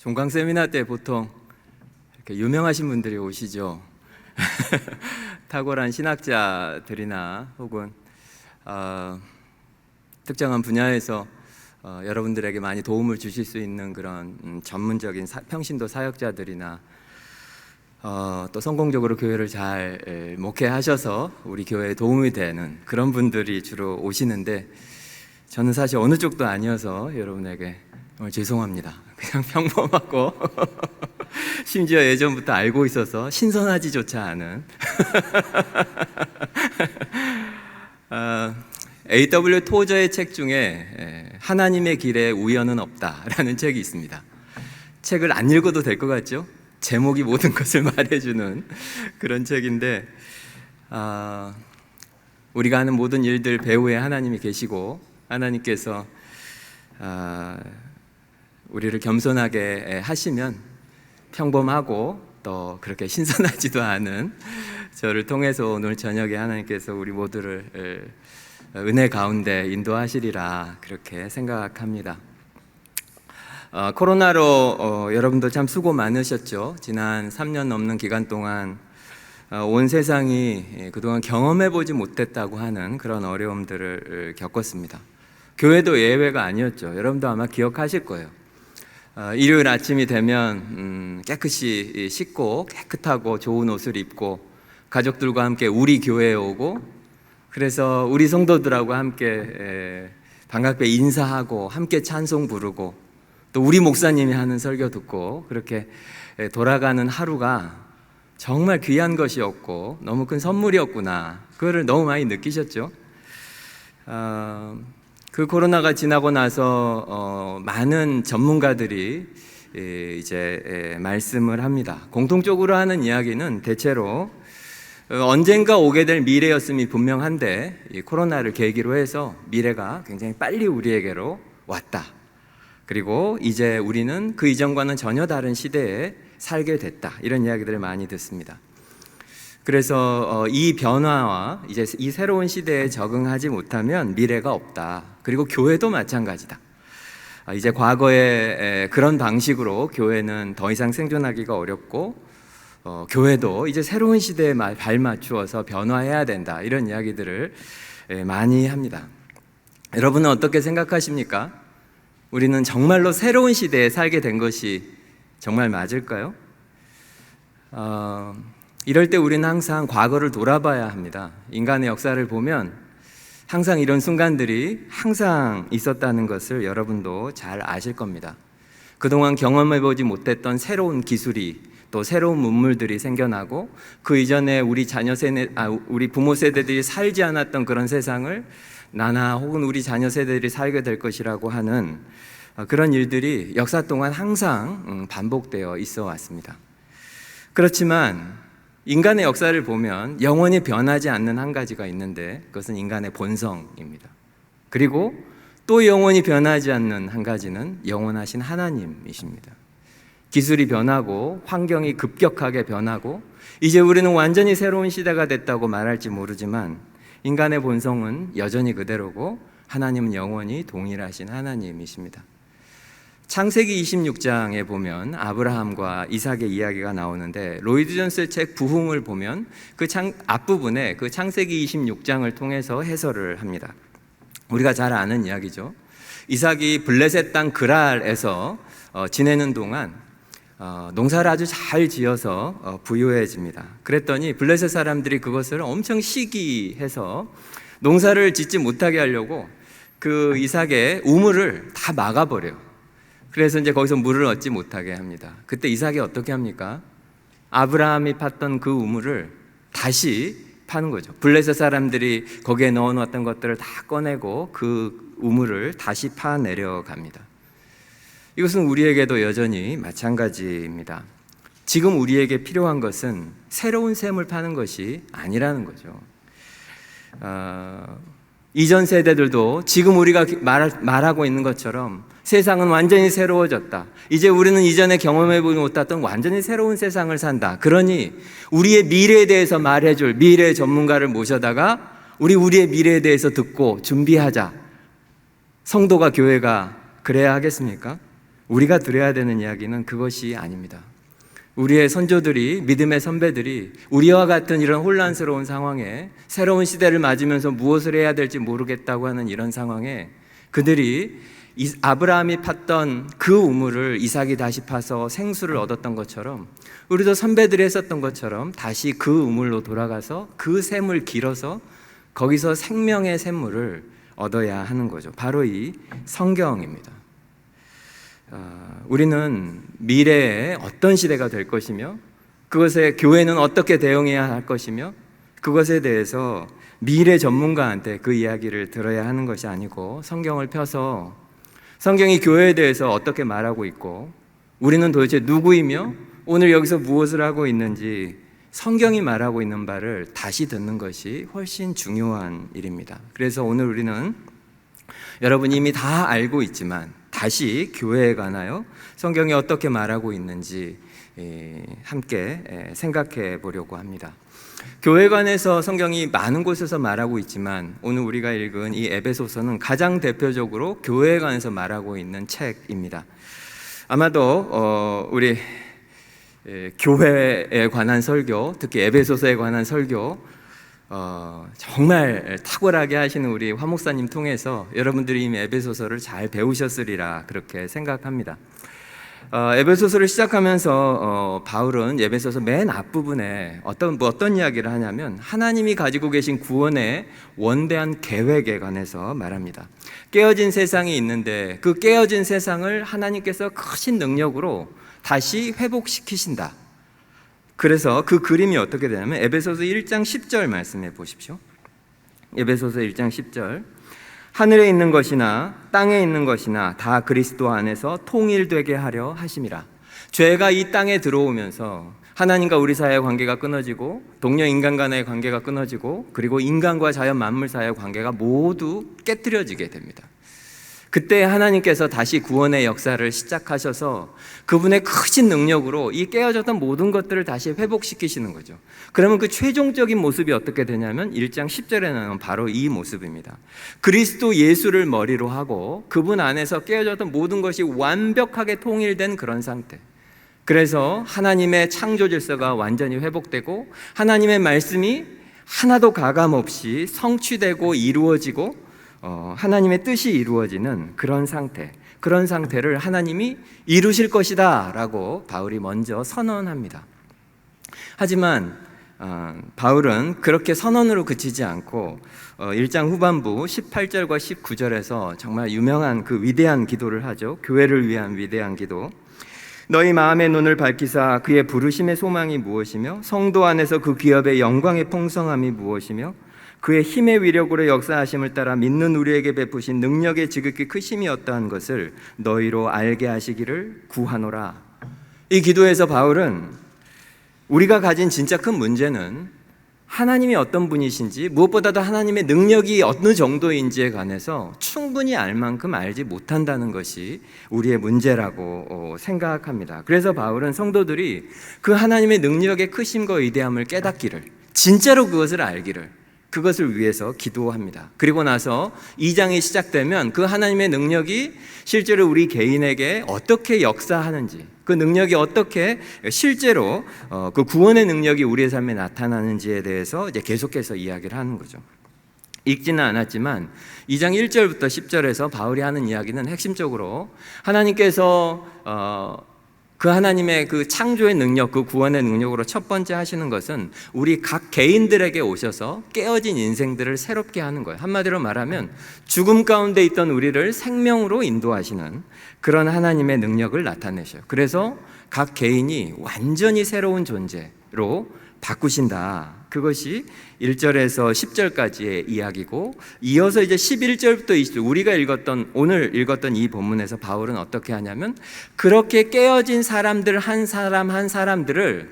종강 세미나 때 보통 이렇게 유명하신 분들이 오시죠. 탁월한 신학자들이나 혹은 특정한 분야에서 여러분들에게 많이 도움을 주실 수 있는 그런 전문적인 평신도 사역자들이나 또 성공적으로 교회를 잘 목회하셔서 우리 교회에 도움이 되는 그런 분들이 주로 오시는데, 저는 사실 어느 쪽도 아니어서 여러분에게 정말 죄송합니다. 그냥 평범하고 심지어 예전부터 알고 있어서 신선하지조차 않은 A.W. 토저의 책 중에 하나님의 길에 우연은 없다라는 책이 있습니다. 책을 안 읽어도 될 것 같죠? 제목이 모든 것을 말해주는 그런 책인데, 우리가 하는 모든 일들 배후에 하나님이 계시고, 하나님께서 우리를 겸손하게 하시면 평범하고 또 그렇게 신선하지도 않은 저를 통해서 오늘 저녁에 하나님께서 우리 모두를 은혜 가운데 인도하시리라 그렇게 생각합니다. 코로나로 여러분도 참 수고 많으셨죠. 지난 3년 넘는 기간 동안 온 세상이 그동안 경험해보지 못했다고 하는 그런 어려움들을 겪었습니다. 교회도 예외가 아니었죠. 여러분도 아마 기억하실 거예요. 일요일 아침이 되면 깨끗이 씻고 깨끗하고 좋은 옷을 입고 가족들과 함께 우리 교회에 오고, 그래서 우리 성도들하고 함께 반갑게 인사하고 함께 찬송 부르고 또 우리 목사님이 하는 설교 듣고 그렇게 돌아가는 하루가 정말 귀한 것이었고 너무 큰 선물이었구나, 그거를 너무 많이 느끼셨죠. 그 코로나가 지나고 나서 많은 전문가들이 이제 말씀을 합니다. 공통적으로 하는 이야기는 대체로 언젠가 오게 될 미래였음이 분명한데, 이 코로나를 계기로 해서 미래가 굉장히 빨리 우리에게로 왔다. 그리고 이제 우리는 그 이전과는 전혀 다른 시대에 살게 됐다. 이런 이야기들을 많이 듣습니다. 그래서 이 변화와 이제 이 새로운 시대에 적응하지 못하면 미래가 없다. 그리고 교회도 마찬가지다. 이제 과거에 그런 방식으로 교회는 더 이상 생존하기가 어렵고, 교회도 이제 새로운 시대에 발맞추어서 변화해야 된다. 이런 이야기들을 많이 합니다. 여러분은 어떻게 생각하십니까? 우리는 정말로 새로운 시대에 살게 된 것이 정말 맞을까요? 이럴 때 우리는 항상 과거를 돌아봐야 합니다. 인간의 역사를 보면 항상 이런 순간들이 항상 있었다는 것을 여러분도 잘 아실 겁니다. 그동안 경험해보지 못했던 새로운 기술이 또 새로운 문물들이 생겨나고, 그 이전에 우리 우리 부모 세대들이 살지 않았던 그런 세상을 나나 혹은 우리 자녀 세대들이 살게 될 것이라고 하는 그런 일들이 역사 동안 항상 반복되어 있어 왔습니다. 그렇지만 인간의 역사를 보면 영원히 변하지 않는 한 가지가 있는데, 그것은 인간의 본성입니다. 그리고 또 영원히 변하지 않는 한 가지는 영원하신 하나님이십니다. 기술이 변하고 환경이 급격하게 변하고 이제 우리는 완전히 새로운 시대가 됐다고 말할지 모르지만, 인간의 본성은 여전히 그대로고 하나님은 영원히 동일하신 하나님이십니다. 창세기 26장에 보면 아브라함과 이삭의 이야기가 나오는데, 로이드 존스의 책 부흥을 보면 그 앞부분에 그 창세기 26장을 통해서 해설을 합니다. 우리가 잘 아는 이야기죠. 이삭이 블레셋 땅 그랄에서 지내는 동안 농사를 아주 잘 지어서 부유해집니다. 그랬더니 블레셋 사람들이 그것을 엄청 시기해서 농사를 짓지 못하게 하려고 그 이삭의 우물을 다 막아버려요. 그래서 이제 거기서 물을 얻지 못하게 합니다. 그때 이삭이 어떻게 합니까? 아브라함이 팠던 그 우물을 다시 파는 거죠. 블레셋 사람들이 거기에 넣어놓았던 것들을 다 꺼내고 그 우물을 다시 파내려 갑니다. 이것은 우리에게도 여전히 마찬가지입니다. 지금 우리에게 필요한 것은 새로운 샘을 파는 것이 아니라는 거죠. 이전 세대들도 지금 우리가 말하고 있는 것처럼 세상은 완전히 새로워졌다. 이제 우리는 이전에 경험해보지 못했던 완전히 새로운 세상을 산다. 그러니 우리의 미래에 대해서 말해줄 미래 전문가를 모셔다가 우리의 미래에 대해서 듣고 준비하자. 성도가, 교회가 그래야 하겠습니까? 우리가 들어야 되는 이야기는 그것이 아닙니다. 우리의 선조들이, 믿음의 선배들이 우리와 같은 이런 혼란스러운 상황에, 새로운 시대를 맞으면서 무엇을 해야 될지 모르겠다고 하는 이런 상황에 그들이 아브라함이 팠던 그 우물을 이삭이 다시 파서 생수를 얻었던 것처럼, 우리도 선배들이 했었던 것처럼 다시 그 우물로 돌아가서 그 샘을 길어서 거기서 생명의 샘물을 얻어야 하는 거죠. 바로 이 성경입니다. 우리는 미래에 어떤 시대가 될 것이며, 그것에 교회는 어떻게 대응해야 할 것이며, 그것에 대해서 미래 전문가한테 그 이야기를 들어야 하는 것이 아니고, 성경을 펴서 성경이 교회에 대해서 어떻게 말하고 있고, 우리는 도대체 누구이며 오늘 여기서 무엇을 하고 있는지 성경이 말하고 있는 바를 다시 듣는 것이 훨씬 중요한 일입니다. 그래서 오늘 우리는 여러분이 이미 다 알고 있지만 다시 교회에 관하여 성경이 어떻게 말하고 있는지 함께 생각해 보려고 합니다. 교회에 관해서 성경이 많은 곳에서 말하고 있지만 오늘 우리가 읽은 이 에베소서는 가장 대표적으로 교회에 관해서 말하고 있는 책입니다. 아마도 우리 교회에 관한 설교, 특히 에베소서에 관한 설교 정말 탁월하게 하시는 우리 화 목사님 통해서 여러분들이 이미 에베소서를 잘 배우셨으리라 그렇게 생각합니다. 에베소서를 시작하면서 바울은 에베소서 맨 앞부분에 어떤 이야기를 하냐면 하나님이 가지고 계신 구원의 원대한 계획에 관해서 말합니다. 깨어진 세상이 있는데 그 깨어진 세상을 하나님께서 크신 능력으로 다시 회복시키신다. 그래서 그 그림이 어떻게 되냐면 에베소서 1장 10절 말씀해 보십시오. 에베소서 1장 10절. 하늘에 있는 것이나 땅에 있는 것이나 다 그리스도 안에서 통일되게 하려 하심이라. 죄가 이 땅에 들어오면서 하나님과 우리 사이의 관계가 끊어지고, 동료 인간 간의 관계가 끊어지고, 그리고 인간과 자연 만물 사이의 관계가 모두 깨트려지게 됩니다. 그때 하나님께서 다시 구원의 역사를 시작하셔서 그분의 크신 능력으로 이 깨어졌던 모든 것들을 다시 회복시키시는 거죠. 그러면 그 최종적인 모습이 어떻게 되냐면 1장 10절에 나오는 바로 이 모습입니다. 그리스도 예수를 머리로 하고 그분 안에서 깨어졌던 모든 것이 완벽하게 통일된 그런 상태. 그래서 하나님의 창조 질서가 완전히 회복되고 하나님의 말씀이 하나도 가감없이 성취되고 이루어지고 하나님의 뜻이 이루어지는 그런 상태, 그런 상태를 하나님이 이루실 것이다 라고 바울이 먼저 선언합니다. 하지만 바울은 그렇게 선언으로 그치지 않고 1장 후반부 18절과 19절에서 정말 유명한 그 위대한 기도를 하죠. 교회를 위한 위대한 기도. 너희 마음의 눈을 밝히사 그의 부르심의 소망이 무엇이며 성도 안에서 그 기업의 영광의 풍성함이 무엇이며 그의 힘의 위력으로 역사하심을 따라 믿는 우리에게 베푸신 능력의 지극히 크심이 어떠한 것을 너희로 알게 하시기를 구하노라. 이 기도에서 바울은 우리가 가진 진짜 큰 문제는 하나님이 어떤 분이신지, 무엇보다도 하나님의 능력이 어느 정도인지에 관해서 충분히 알 만큼 알지 못한다는 것이 우리의 문제라고 생각합니다. 그래서 바울은 성도들이 그 하나님의 능력의 크심과 위대함을 깨닫기를, 진짜로 그것을 알기를, 그것을 위해서 기도합니다. 그리고 나서 2장이 시작되면 그 하나님의 능력이 실제로 우리 개인에게 어떻게 역사하는지, 그 능력이 어떻게 실제로 그 구원의 능력이 우리의 삶에 나타나는지에 대해서 이제 계속해서 이야기를 하는 거죠. 읽지는 않았지만 2장 1절부터 10절에서 바울이 하는 이야기는 핵심적으로 하나님께서 그 하나님의 그 창조의 능력, 그 구원의 능력으로 첫 번째 하시는 것은 우리 각 개인들에게 오셔서 깨어진 인생들을 새롭게 하는 거예요. 한마디로 말하면 죽음 가운데 있던 우리를 생명으로 인도하시는 그런 하나님의 능력을 나타내셔요. 그래서 각 개인이 완전히 새로운 존재로 바꾸신다. 그것이 1절에서 10절까지의 이야기고, 이어서 이제 11절부터 20절, 우리가 오늘 읽었던 이 본문에서 바울은 어떻게 하냐면 그렇게 깨어진 사람들 한 사람 한 사람들을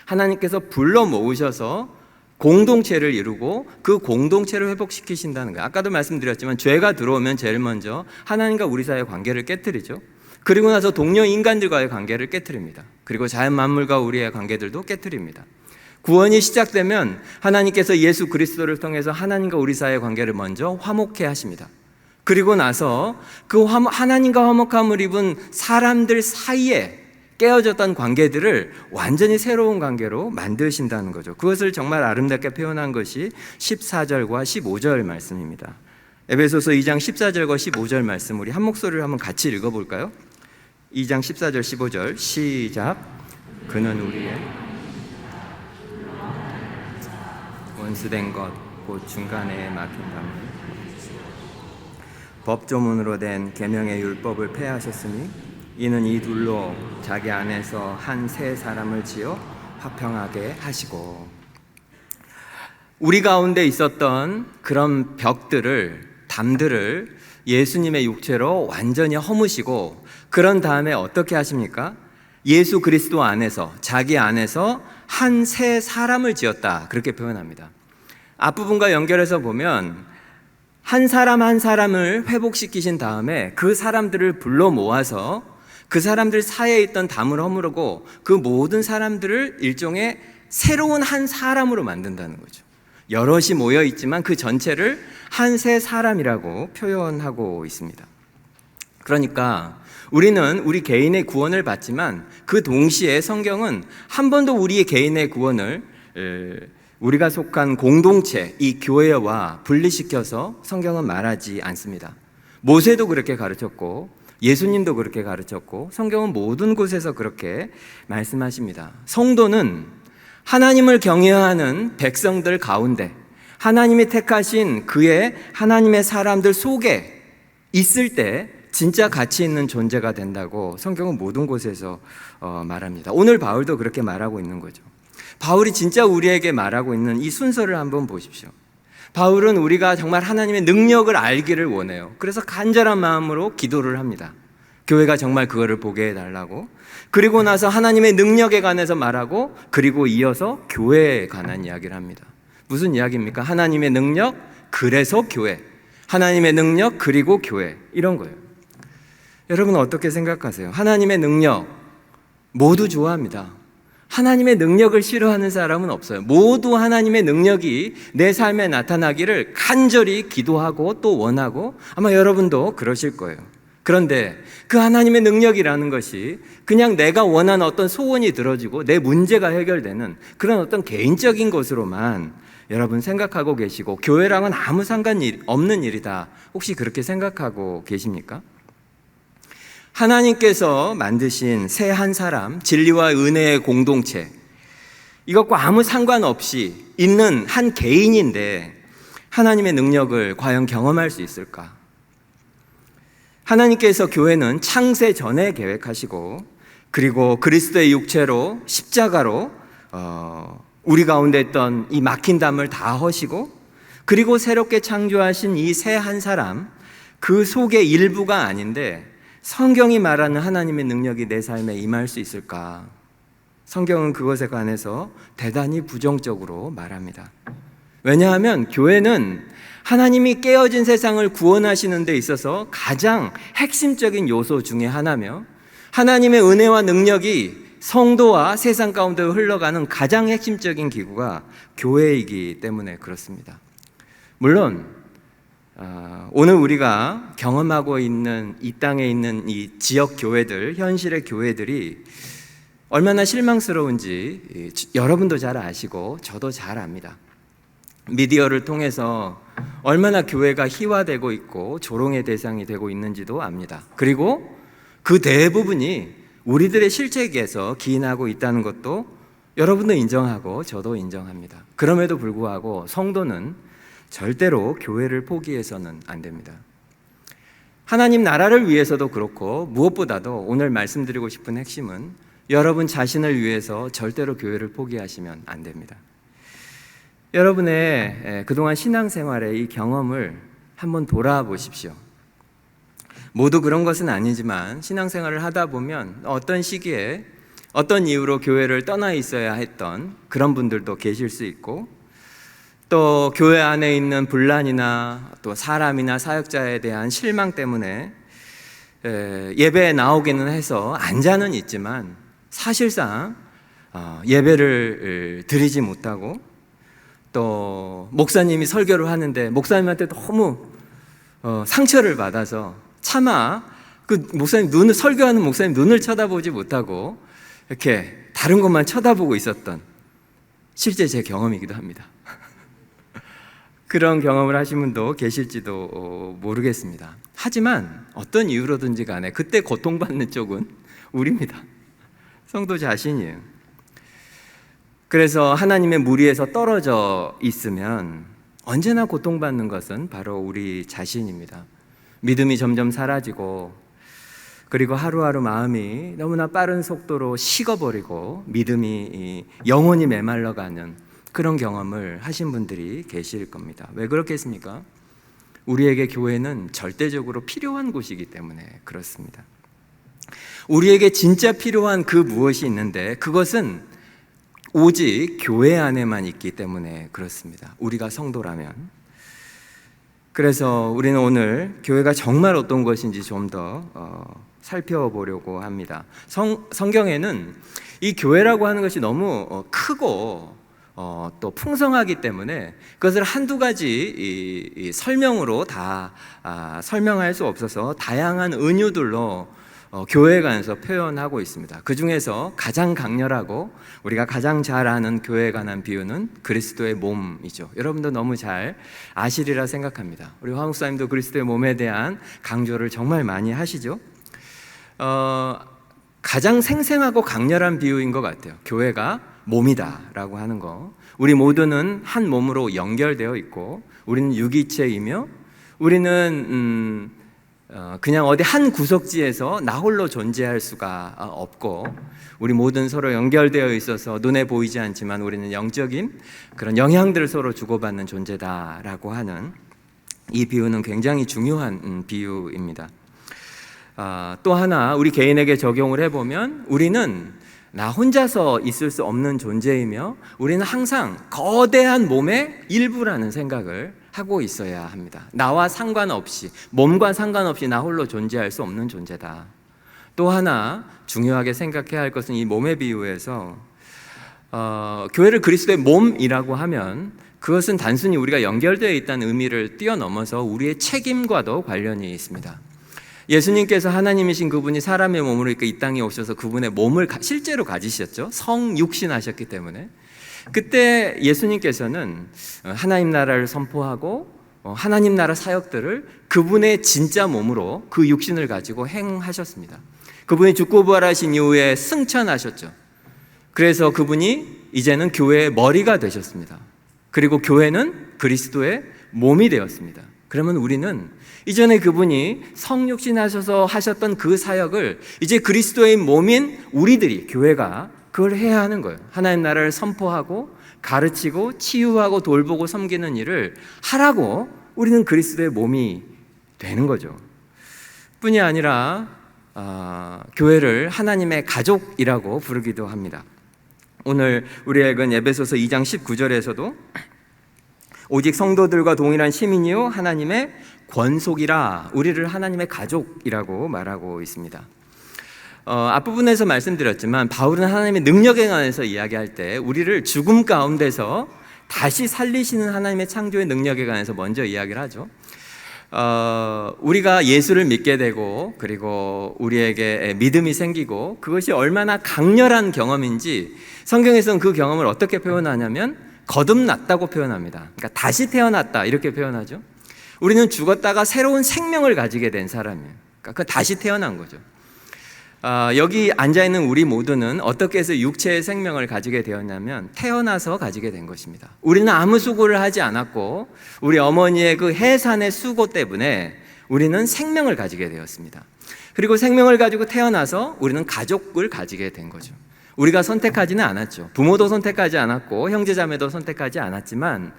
하나님께서 불러 모으셔서 공동체를 이루고 그 공동체를 회복시키신다는 거예요. 아까도 말씀드렸지만 죄가 들어오면 제일 먼저 하나님과 우리 사이의 관계를 깨트리죠. 그리고 나서 동료 인간들과의 관계를 깨트립니다. 그리고 자연 만물과 우리의 관계들도 깨트립니다. 구원이 시작되면 하나님께서 예수 그리스도를 통해서 하나님과 우리 사이의 관계를 먼저 화목해 하십니다. 그리고 나서 그 하나님과 화목함을 입은 사람들 사이에 깨어졌던 관계들을 완전히 새로운 관계로 만드신다는 거죠. 그것을 정말 아름답게 표현한 것이 14절과 15절 말씀입니다. 에베소서 2장 14절과 15절 말씀 우리 한 목소리로 한번 같이 읽어볼까요? 2장 14절 15절 시작. 그는 우리의 원수된 것 곧 중간에 막힌 담을 법조문으로 된 계명의 율법을 폐하셨으니 이는 이 둘로 자기 안에서 한 새 사람을 지어 화평하게 하시고. 우리 가운데 있었던 그런 벽들을, 담들을 예수님의 육체로 완전히 허무시고, 그런 다음에 어떻게 하십니까? 예수 그리스도 안에서, 자기 안에서 한 새 사람을 지었다, 그렇게 표현합니다. 앞부분과 연결해서 보면 한 사람 한 사람을 회복시키신 다음에 그 사람들을 불러 모아서 그 사람들 사이에 있던 담을 허무르고 그 모든 사람들을 일종의 새로운 한 사람으로 만든다는 거죠. 여럿이 모여 있지만 그 전체를 한 새 사람이라고 표현하고 있습니다. 그러니까 우리는 우리 개인의 구원을 받지만 그 동시에 성경은 한 번도 우리의 개인의 구원을 우리가 속한 공동체, 이 교회와 분리시켜서 성경은 말하지 않습니다. 모세도 그렇게 가르쳤고 예수님도 그렇게 가르쳤고 성경은 모든 곳에서 그렇게 말씀하십니다. 성도는 하나님을 경외하는 백성들 가운데 하나님이 택하신 그의 하나님의 사람들 속에 있을 때 진짜 가치 있는 존재가 된다고 성경은 모든 곳에서 말합니다. 오늘 바울도 그렇게 말하고 있는 거죠. 바울이 진짜 우리에게 말하고 있는 이 순서를 한번 보십시오. 바울은 우리가 정말 하나님의 능력을 알기를 원해요. 그래서 간절한 마음으로 기도를 합니다. 교회가 정말 그거를 보게 해달라고. 그리고 나서 하나님의 능력에 관해서 말하고, 그리고 이어서 교회에 관한 이야기를 합니다. 무슨 이야기입니까? 하나님의 능력, 그래서 교회. 하나님의 능력, 그리고 교회. 이런 거예요. 여러분 어떻게 생각하세요? 하나님의 능력 모두 좋아합니다. 하나님의 능력을 싫어하는 사람은 없어요. 모두 하나님의 능력이 내 삶에 나타나기를 간절히 기도하고 또 원하고, 아마 여러분도 그러실 거예요. 그런데 그 하나님의 능력이라는 것이 그냥 내가 원하는 어떤 소원이 들어지고 내 문제가 해결되는 그런 어떤 개인적인 것으로만 여러분 생각하고 계시고, 교회랑은 아무 상관이 없는 일이다, 혹시 그렇게 생각하고 계십니까? 하나님께서 만드신 새 한 사람, 진리와 은혜의 공동체, 이것과 아무 상관없이 있는 한 개인인데 하나님의 능력을 과연 경험할 수 있을까? 하나님께서 교회는 창세 전에 계획하시고, 그리고 그리스도의 육체로 십자가로 우리 가운데 있던 이 막힌 담을 다 허시고, 그리고 새롭게 창조하신 이 새 한 사람, 그 속의 일부가 아닌데 성경이 말하는 하나님의 능력이 내 삶에 임할 수 있을까? 성경은 그것에 관해서 대단히 부정적으로 말합니다. 왜냐하면 교회는 하나님이 깨어진 세상을 구원하시는 데 있어서 가장 핵심적인 요소 중에 하나며, 하나님의 은혜와 능력이 성도와 세상 가운데 흘러가는 가장 핵심적인 기구가 교회이기 때문에 그렇습니다. 물론 오늘 우리가 경험하고 있는 이 땅에 있는 이 지역 교회들, 현실의 교회들이 얼마나 실망스러운지 여러분도 잘 아시고 저도 잘 압니다. 미디어를 통해서 얼마나 교회가 희화되고 있고 조롱의 대상이 되고 있는지도 압니다. 그리고 그 대부분이 우리들의 실책에서 기인하고 있다는 것도 여러분도 인정하고 저도 인정합니다. 그럼에도 불구하고 성도는 절대로 교회를 포기해서는 안 됩니다. 하나님 나라를 위해서도 그렇고, 무엇보다도 오늘 말씀드리고 싶은 핵심은 여러분 자신을 위해서 절대로 교회를 포기하시면 안 됩니다. 여러분의 그동안 신앙생활의 이 경험을 한번 돌아보십시오. 모두 그런 것은 아니지만 신앙생활을 하다 보면 어떤 시기에 어떤 이유로 교회를 떠나 있어야 했던 그런 분들도 계실 수 있고, 또 교회 안에 있는 분란이나 또 사람이나 사역자에 대한 실망 때문에 예배에 나오기는 해서 안자는 있지만 사실상 예배를 드리지 못하고, 또 목사님이 설교를 하는데 목사님한테 너무 상처를 받아서 차마 그 목사님 설교하는 목사님 눈을 쳐다보지 못하고 이렇게 다른 것만 쳐다보고 있었던 실제 제 경험이기도 합니다. 그런 경험을 하신 분도 계실지도 모르겠습니다. 하지만 어떤 이유로든지 간에 그때 고통받는 쪽은 우리입니다. 성도 자신이에요. 그래서 하나님의 무리에서 떨어져 있으면 언제나 고통받는 것은 바로 우리 자신입니다. 믿음이 점점 사라지고, 그리고 하루하루 마음이 너무나 빠른 속도로 식어버리고 믿음이 영원히 메말라가는 그런 경험을 하신 분들이 계실 겁니다. 왜 그렇겠습니까? 우리에게 교회는 절대적으로 필요한 곳이기 때문에 그렇습니다. 우리에게 진짜 필요한 그 무엇이 있는데 그것은 오직 교회 안에만 있기 때문에 그렇습니다. 우리가 성도라면. 그래서 우리는 오늘 교회가 정말 어떤 것인지 좀 더 살펴보려고 합니다. 성경에는 이 교회라고 하는 것이 너무 크고 또 풍성하기 때문에 그것을 한두 가지 이 설명으로 다 설명할 수 없어서 다양한 은유들로 교회에 관해서 표현하고 있습니다. 그 중에서 가장 강렬하고 우리가 가장 잘 아는 교회에 관한 비유는 그리스도의 몸이죠. 여러분도 너무 잘 아시리라 생각합니다. 우리 황 목사님도 그리스도의 몸에 대한 강조를 정말 많이 하시죠. 가장 생생하고 강렬한 비유인 것 같아요. 교회가 몸이다라고 하는 거. 우리 모두는 한 몸으로 연결되어 있고 우리는 유기체이며 우리는 그냥 어디 한 구석지에서 나 홀로 존재할 수가 없고 우리 모든 서로 연결되어 있어서 눈에 보이지 않지만 우리는 영적인 그런 영향들을 서로 주고받는 존재다라고 하는 이 비유는 굉장히 중요한 비유입니다. 또 하나 우리 개인에게 적용을 해보면 우리는 나 혼자서 있을 수 없는 존재이며 우리는 항상 거대한 몸의 일부라는 생각을 하고 있어야 합니다. 나와 상관없이, 몸과 상관없이 나 홀로 존재할 수 없는 존재다. 또 하나 중요하게 생각해야 할 것은 이 몸의 비유에서 교회를 그리스도의 몸이라고 하면 그것은 단순히 우리가 연결되어 있다는 의미를 뛰어넘어서 우리의 책임과도 관련이 있습니다. 예수님께서 하나님이신 그분이 사람의 몸으로 이 땅에 오셔서 그분의 몸을 실제로 가지셨죠. 성육신하셨기 때문에. 그때 예수님께서는 하나님 나라를 선포하고 하나님 나라 사역들을 그분의 진짜 몸으로 그 육신을 가지고 행하셨습니다. 그분이 죽고 부활하신 이후에 승천하셨죠. 그래서 그분이 이제는 교회의 머리가 되셨습니다. 그리고 교회는 그리스도의 몸이 되었습니다. 그러면 우리는 이전에 그분이 성육신하셔서 하셨던 그 사역을 이제 그리스도의 몸인 우리들이, 교회가 그걸 해야 하는 거예요. 하나님 나라를 선포하고 가르치고 치유하고 돌보고 섬기는 일을 하라고 우리는 그리스도의 몸이 되는 거죠. 뿐이 아니라 교회를 하나님의 가족이라고 부르기도 합니다. 오늘 우리 읽은 에베소서 2장 19절에서도 오직 성도들과 동일한 시민이요 하나님의 권속이라 우리를 하나님의 가족이라고 말하고 있습니다. 앞부분에서 말씀드렸지만 바울은 하나님의 능력에 관해서 이야기할 때 우리를 죽음 가운데서 다시 살리시는 하나님의 창조의 능력에 관해서 먼저 이야기를 하죠. 우리가 예수를 믿게 되고 그리고 우리에게 믿음이 생기고 그것이 얼마나 강렬한 경험인지 성경에서는 그 경험을 어떻게 표현하냐면 거듭났다고 표현합니다. 그러니까 다시 태어났다 이렇게 표현하죠. 우리는 죽었다가 새로운 생명을 가지게 된 사람이에요. 그러니까 다시 태어난 거죠. 여기 앉아있는 우리 모두는 어떻게 해서 육체의 생명을 가지게 되었냐면 태어나서 가지게 된 것입니다. 우리는 아무 수고를 하지 않았고 우리 어머니의 그 해산의 수고 때문에 우리는 생명을 가지게 되었습니다. 그리고 생명을 가지고 태어나서 우리는 가족을 가지게 된 거죠. 우리가 선택하지는 않았죠. 부모도 선택하지 않았고 형제자매도 선택하지 않았지만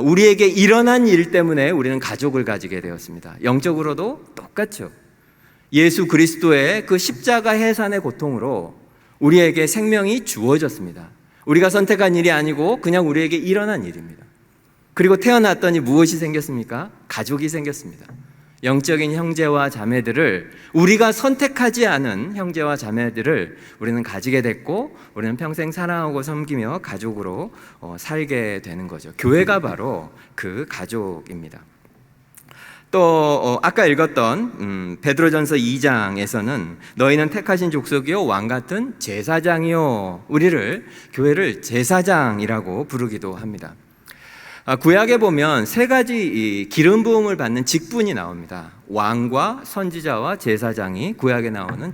우리에게 일어난 일 때문에 우리는 가족을 가지게 되었습니다. 영적으로도 똑같죠. 예수 그리스도의 그 십자가 해산의 고통으로 우리에게 생명이 주어졌습니다. 우리가 선택한 일이 아니고 그냥 우리에게 일어난 일입니다. 그리고 태어났더니 무엇이 생겼습니까? 가족이 생겼습니다. 영적인 형제와 자매들을, 우리가 선택하지 않은 형제와 자매들을 우리는 가지게 됐고 우리는 평생 사랑하고 섬기며 가족으로 살게 되는 거죠. 교회가 바로 그 가족입니다. 또 아까 읽었던 베드로전서 2장에서는 너희는 택하신 족속이요 왕 같은 제사장이요, 우리를 교회를 제사장이라고 부르기도 합니다. 구약에 보면 세 가지 기름 부음을 받는 직분이 나옵니다. 왕과 선지자와 제사장이 구약에 나오는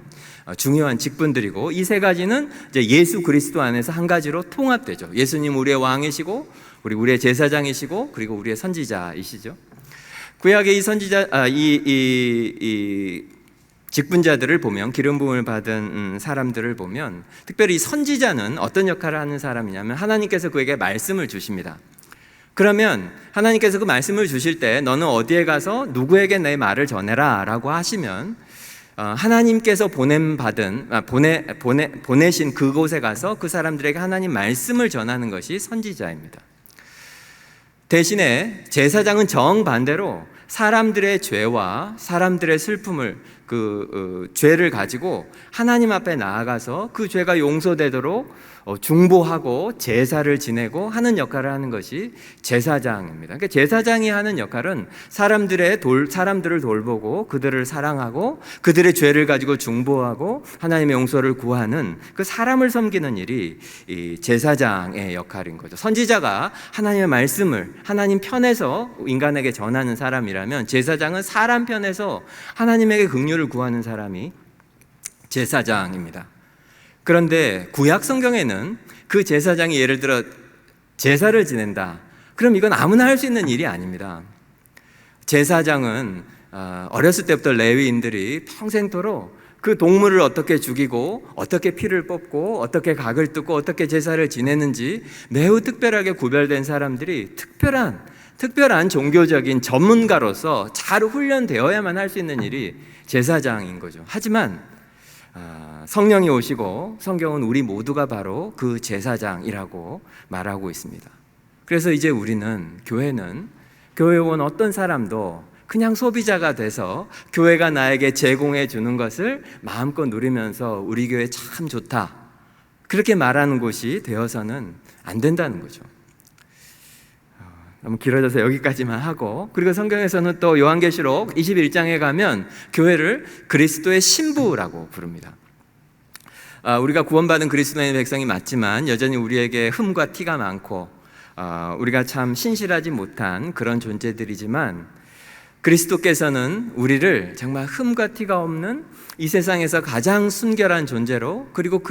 중요한 직분들이고, 이 세 가지는 이제 예수 그리스도 안에서 한 가지로 통합되죠. 예수님 우리의 왕이시고, 우리의 제사장이시고, 그리고 우리의 선지자이시죠. 구약의 이 선지자, 이 직분자들을 보면, 기름 부음을 받은 사람들을 보면, 특별히 선지자는 어떤 역할을 하는 사람이냐면 하나님께서 그에게 말씀을 주십니다. 그러면 하나님께서 그 말씀을 주실 때 너는 어디에 가서 누구에게 내 말을 전해라 라고 하시면 하나님께서 보내신 그곳에 가서 그 사람들에게 하나님 말씀을 전하는 것이 선지자입니다. 대신에 제사장은 정반대로 사람들의 죄와 사람들의 슬픔을, 죄를 가지고 하나님 앞에 나아가서 그 죄가 용서되도록 중보하고 제사를 지내고 하는 역할을 하는 것이 제사장입니다. 그러니까 제사장이 하는 역할은 사람들을 돌보고 그들을 사랑하고 그들의 죄를 가지고 중보하고 하나님의 용서를 구하는 그 사람을 섬기는 일이 이 제사장의 역할인 거죠. 선지자가 하나님의 말씀을 하나님 편에서 인간에게 전하는 사람이라면, 제사장은 사람 편에서 하나님에게 긍휼을 구하는 사람이 제사장입니다. 그런데 구약 성경에는 그 제사장이 예를 들어 제사를 지낸다, 그럼 이건 아무나 할 수 있는 일이 아닙니다. 제사장은 어렸을 때부터 레위인들이 평생토록 그 동물을 어떻게 죽이고 어떻게 피를 뽑고 어떻게 각을 뜯고 어떻게 제사를 지내는지 매우 특별하게 구별된 사람들이 특별한 종교적인 전문가로서 잘 훈련되어야만 할 수 있는 일이 제사장인 거죠. 하지만 성령이 오시고 성경은 우리 모두가 바로 그 제사장이라고 말하고 있습니다. 그래서 이제 교회는 교회에 온 어떤 사람도 그냥 소비자가 돼서 교회가 나에게 제공해 주는 것을 마음껏 누리면서 우리 교회 참 좋다, 그렇게 말하는 곳이 되어서는 안 된다는 거죠. 너무 길어져서 여기까지만 하고, 그리고 성경에서는 또 요한계시록 21장에 가면 교회를 그리스도의 신부라고 부릅니다. 우리가 구원받은 그리스도의 백성이 맞지만 여전히 우리에게 흠과 티가 많고 우리가 참 신실하지 못한 그런 존재들이지만, 그리스도께서는 우리를 정말 흠과 티가 없는 이 세상에서 가장 순결한 존재로, 그리고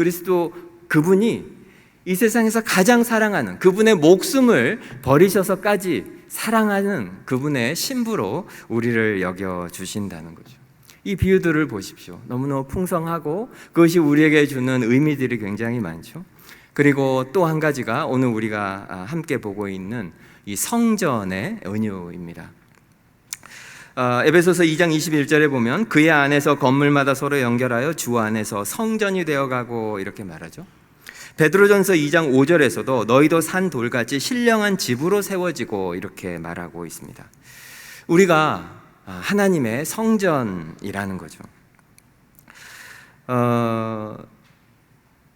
그분이 이 세상에서 가장 사랑하는, 그분의 목숨을 버리셔서까지 사랑하는 그분의 신부로 우리를 여겨주신다는 거죠. 이 비유들을 보십시오. 너무너무 풍성하고 그것이 우리에게 주는 의미들이 굉장히 많죠. 그리고 또 한 가지가 오늘 우리가 함께 보고 있는 이 성전의 은유입니다. 에베소서 2장 21절에 보면 그의 안에서 건물마다 서로 연결하여 주 안에서 성전이 되어가고, 이렇게 말하죠. 베드로전서 2장 5절에서도 너희도 산 돌같이 신령한 집으로 세워지고, 이렇게 말하고 있습니다. 우리가 하나님의 성전이라는 거죠.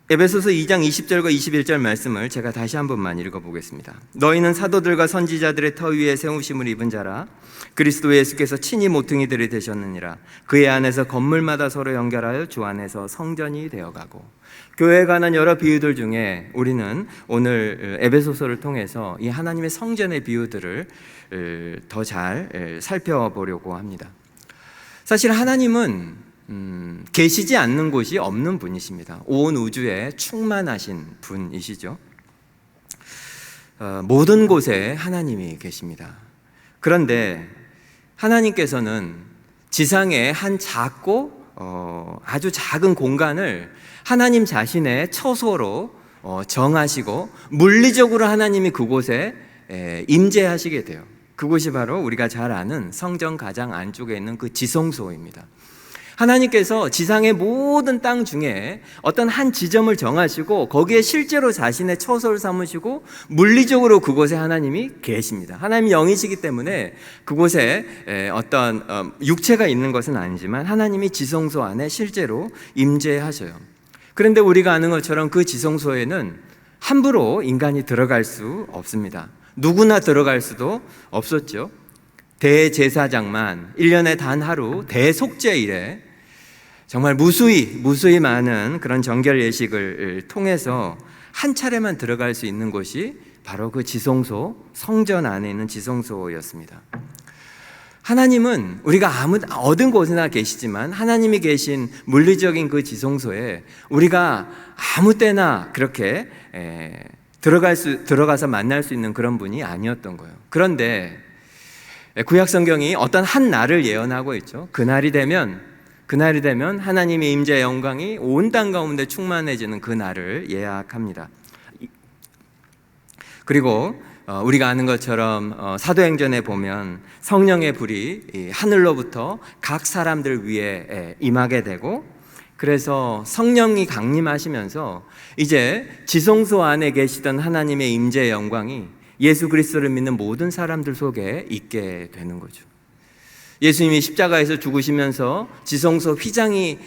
에베소서 2장 20절과 21절 말씀을 제가 다시 한 번만 읽어보겠습니다. 너희는 사도들과 선지자들의 터 위에 세우심을 입은 자라. 그리스도 예수께서 친히 모퉁이들이 되셨느니라. 그의 안에서 건물마다 서로 연결하여 주 안에서 성전이 되어가고. 교회에 관한 여러 비유들 중에 우리는 오늘 에베소서를 통해서 이 하나님의 성전의 비유들을 더 잘 살펴보려고 합니다. 사실 하나님은 계시지 않는 곳이 없는 분이십니다. 온 우주에 충만하신 분이시죠. 모든 곳에 하나님이 계십니다. 그런데 하나님께서는 지상의 한 작고 아주 작은 공간을 하나님 자신의 처소로 정하시고 물리적으로 하나님이 그곳에 임재하시게 돼요. 그곳이 바로 우리가 잘 아는 성전 가장 안쪽에 있는 그 지성소입니다. 하나님께서 지상의 모든 땅 중에 어떤 한 지점을 정하시고 거기에 실제로 자신의 처소를 삼으시고 물리적으로 그곳에 하나님이 계십니다. 하나님이 영이시기 때문에 그곳에 어떤 육체가 있는 것은 아니지만 하나님이 지성소 안에 실제로 임재하셔요. 그런데 우리가 아는 것처럼 그 지성소에는 함부로 인간이 들어갈 수 없습니다. 누구나 들어갈 수도 없었죠. 대제사장만 1년에 단 하루 대속죄일에 정말 무수히 많은 그런 정결 예식을 통해서 한 차례만 들어갈 수 있는 곳이 바로 그 지성소, 성전 안에 있는 지성소였습니다. 하나님은 우리가 어떤 곳에나 계시지만 하나님이 계신 물리적인 그 지성소에 우리가 아무 때나 그렇게 들어가서 만날 수 있는 그런 분이 아니었던 거예요. 그런데 구약 성경이 어떤 한 날을 예언하고 있죠. 그날이 되면 하나님의 임재의 영광이 온 땅 가운데 충만해지는 그 날을 예약합니다. 그리고 우리가 아는 것처럼 사도행전에 보면 성령의 불이 하늘로부터 각 사람들 위에 임하게 되고, 그래서 성령이 강림하시면서 이제 지성소 안에 계시던 하나님의 임재의 영광이 예수 그리스도를 믿는 모든 사람들 속에 있게 되는 거죠. 예수님이 십자가에서 죽으시면서 지성소 휘장이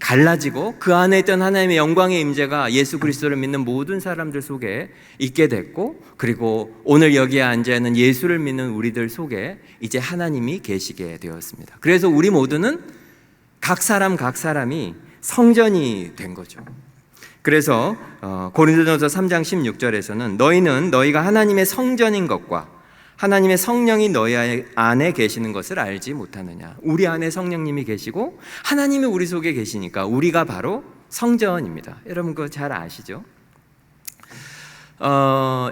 갈라지고 그 안에 있던 하나님의 영광의 임재가 예수 그리스도를 믿는 모든 사람들 속에 있게 됐고, 그리고 오늘 여기에 앉아있는 예수를 믿는 우리들 속에 이제 하나님이 계시게 되었습니다. 그래서 우리 모두는 각 사람이 성전이 된 거죠. 그래서 고린도전서 3장 16절에서는 너희는 너희가 하나님의 성전인 것과 하나님의 성령이 너희 안에 계시는 것을 알지 못하느냐. 우리 안에 성령님이 계시고 하나님이 우리 속에 계시니까 우리가 바로 성전입니다. 여러분 그거 잘 아시죠?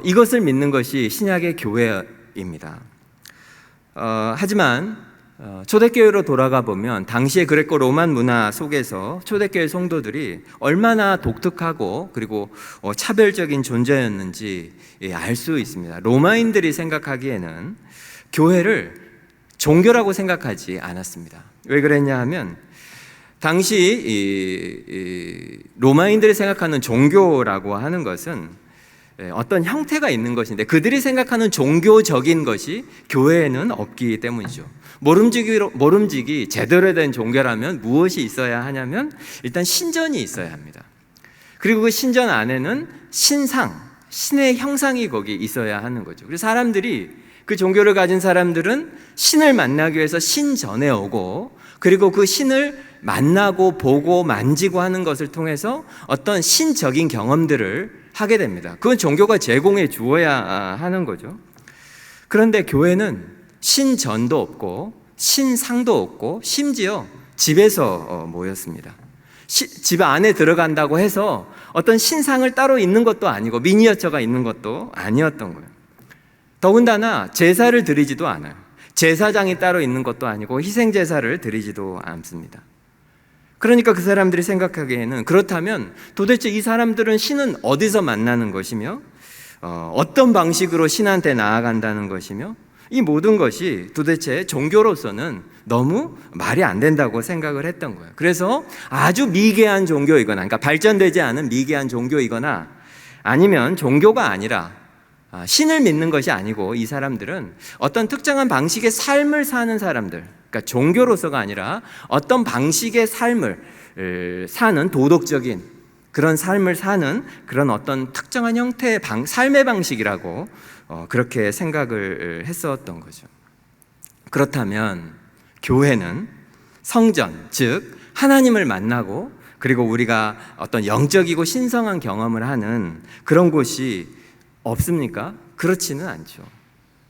이것을 믿는 것이 신약의 교회입니다. 하지만 초대교회로 돌아가 보면 당시의 그레코 로만 문화 속에서 초대교회 성도들이 얼마나 독특하고 그리고 차별적인 존재였는지 알 수 있습니다. 로마인들이 생각하기에는 교회를 종교라고 생각하지 않았습니다. 왜 그랬냐 하면 당시 로마인들이 생각하는 종교라고 하는 것은 어떤 형태가 있는 것인데 그들이 생각하는 종교적인 것이 교회에는 없기 때문이죠. 모름지기 제대로 된 종교라면 무엇이 있어야 하냐면 일단 신전이 있어야 합니다. 그리고 그 신전 안에는 신의 형상이 거기 있어야 하는 거죠. 그래서 사람들이 그 종교를 가진 사람들은 신을 만나기 위해서 신전에 오고, 그리고 그 신을 만나고 보고 만지고 하는 것을 통해서 어떤 신적인 경험들을 하게 됩니다. 그건 종교가 제공해 주어야 하는 거죠. 그런데 교회는 신전도 없고 신상도 없고 심지어 집에서 모였습니다. 집 안에 들어간다고 해서 어떤 신상을 따로 있는 것도 아니고 미니어처가 있는 것도 아니었던 거예요. 더군다나 제사를 드리지도 않아요. 제사장이 따로 있는 것도 아니고 희생제사를 드리지도 않습니다. 그러니까 그 사람들이 생각하기에는 그렇다면 도대체 이 사람들은 신은 어디서 만나는 것이며 어떤 방식으로 신한테 나아간다는 것이며 이 모든 것이 도대체 종교로서는 너무 말이 안 된다고 생각을 했던 거예요. 그래서 아주 미개한 종교이거나, 그러니까 발전되지 않은 미개한 종교이거나 아니면 종교가 아니라 신을 믿는 것이 아니고 이 사람들은 어떤 특정한 방식의 삶을 사는 사람들, 그러니까 종교로서가 아니라 어떤 방식의 삶을 사는 도덕적인 그런 삶을 사는 그런 어떤 특정한 형태의 삶의 방식이라고 그렇게 생각을 했었던 거죠. 그렇다면 교회는 성전, 즉 하나님을 만나고 그리고 우리가 어떤 영적이고 신성한 경험을 하는 그런 곳이 없습니까? 그렇지는 않죠.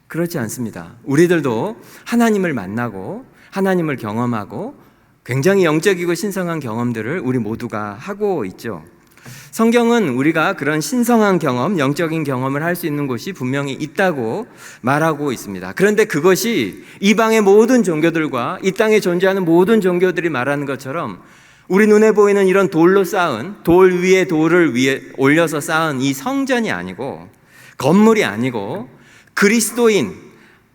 그렇지 않습니다. 우리들도 하나님을 만나고 하나님을 경험하고 굉장히 영적이고 신성한 경험들을 우리 모두가 하고 있죠. 성경은 우리가 그런 신성한 경험, 영적인 경험을 할 수 있는 곳이 분명히 있다고 말하고 있습니다. 그런데 그것이 이방의 모든 종교들과 이 땅에 존재하는 모든 종교들이 말하는 것처럼 우리 눈에 보이는 이런 돌로 쌓은, 돌 위에 돌을 위에 올려서 쌓은 이 성전이 아니고, 건물이 아니고, 그리스도인,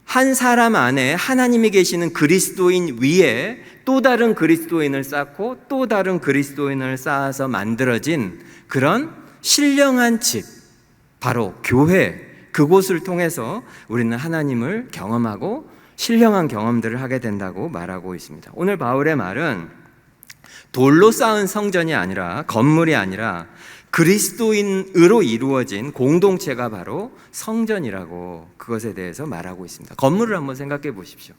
한 사람 안에 하나님이 계시는 그리스도인 위에 또 다른 그리스도인을 쌓고 또 다른 그리스도인을 쌓아서 만들어진 그런 신령한 집, 바로 교회, 그곳을 통해서 우리는 하나님을 경험하고 신령한 경험들을 하게 된다고 말하고 있습니다. 오늘 바울의 말은 돌로 쌓은 성전이 아니라, 건물이 아니라 그리스도인으로 이루어진 공동체가 바로 성전이라고 그것에 대해서 말하고 있습니다. 건물을 한번 생각해 보십시오.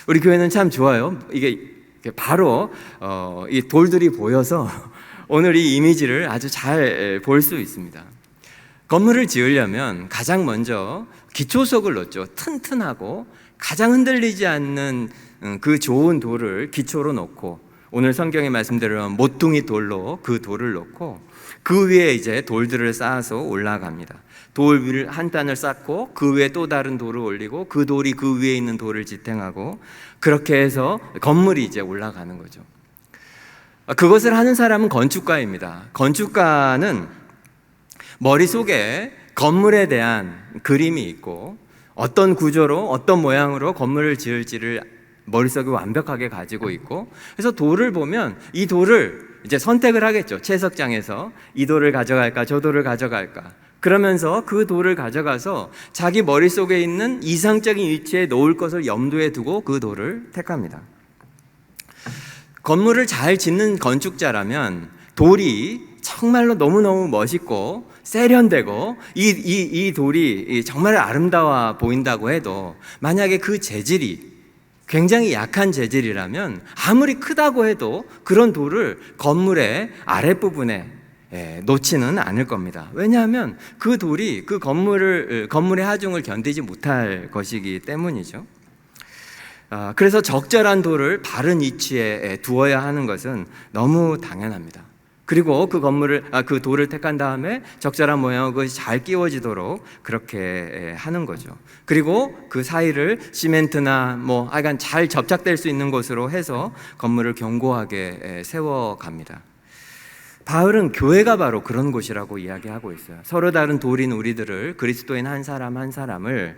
우리 교회는 참 좋아요. 이게 바로 이 돌들이 보여서 오늘 이 이미지를 아주 잘 볼 수 있습니다. 건물을 지으려면 가장 먼저 기초석을 넣죠. 튼튼하고 가장 흔들리지 않는 그 좋은 돌을 기초로 놓고, 오늘 성경의 말씀대로 모퉁이 돌로 그 돌을 놓고 그 위에 이제 돌들을 쌓아서 올라갑니다. 돌 위를 한 단을 쌓고 그 위에 또 다른 돌을 올리고 그 돌이 그 위에 있는 돌을 지탱하고, 그렇게 해서 건물이 이제 올라가는 거죠. 그것을 하는 사람은 건축가입니다. 건축가는 머릿속에 건물에 대한 그림이 있고 어떤 구조로 어떤 모양으로 건물을 지을지를 머릿속에 완벽하게 가지고 있고, 그래서 돌을 보면 이 돌을 이제 선택을 하겠죠. 채석장에서 이 돌을 가져갈까 저 돌을 가져갈까, 그러면서 그 돌을 가져가서 자기 머릿속에 있는 이상적인 위치에 놓을 것을 염두에 두고 그 돌을 택합니다. 건물을 잘 짓는 건축자라면 돌이 정말로 너무너무 멋있고 세련되고 이 돌이 정말 아름다워 보인다고 해도, 만약에 그 재질이 굉장히 약한 재질이라면 아무리 크다고 해도 그런 돌을 건물의 아랫부분에 놓지는 않을 겁니다. 왜냐하면 그 돌이 그 건물의 하중을 견디지 못할 것이기 때문이죠. 그래서 적절한 돌을 바른 위치에 두어야 하는 것은 너무 당연합니다. 그리고 그 돌을 택한 다음에 적절한 모양으로 그것이 잘 끼워지도록 그렇게 하는 거죠. 그리고 그 사이를 시멘트나 하여간 잘 접착될 수 있는 곳으로 해서 건물을 견고하게 세워갑니다. 바울은 교회가 바로 그런 곳이라고 이야기하고 있어요. 서로 다른 돌인 우리들을, 그리스도인 한 사람 한 사람을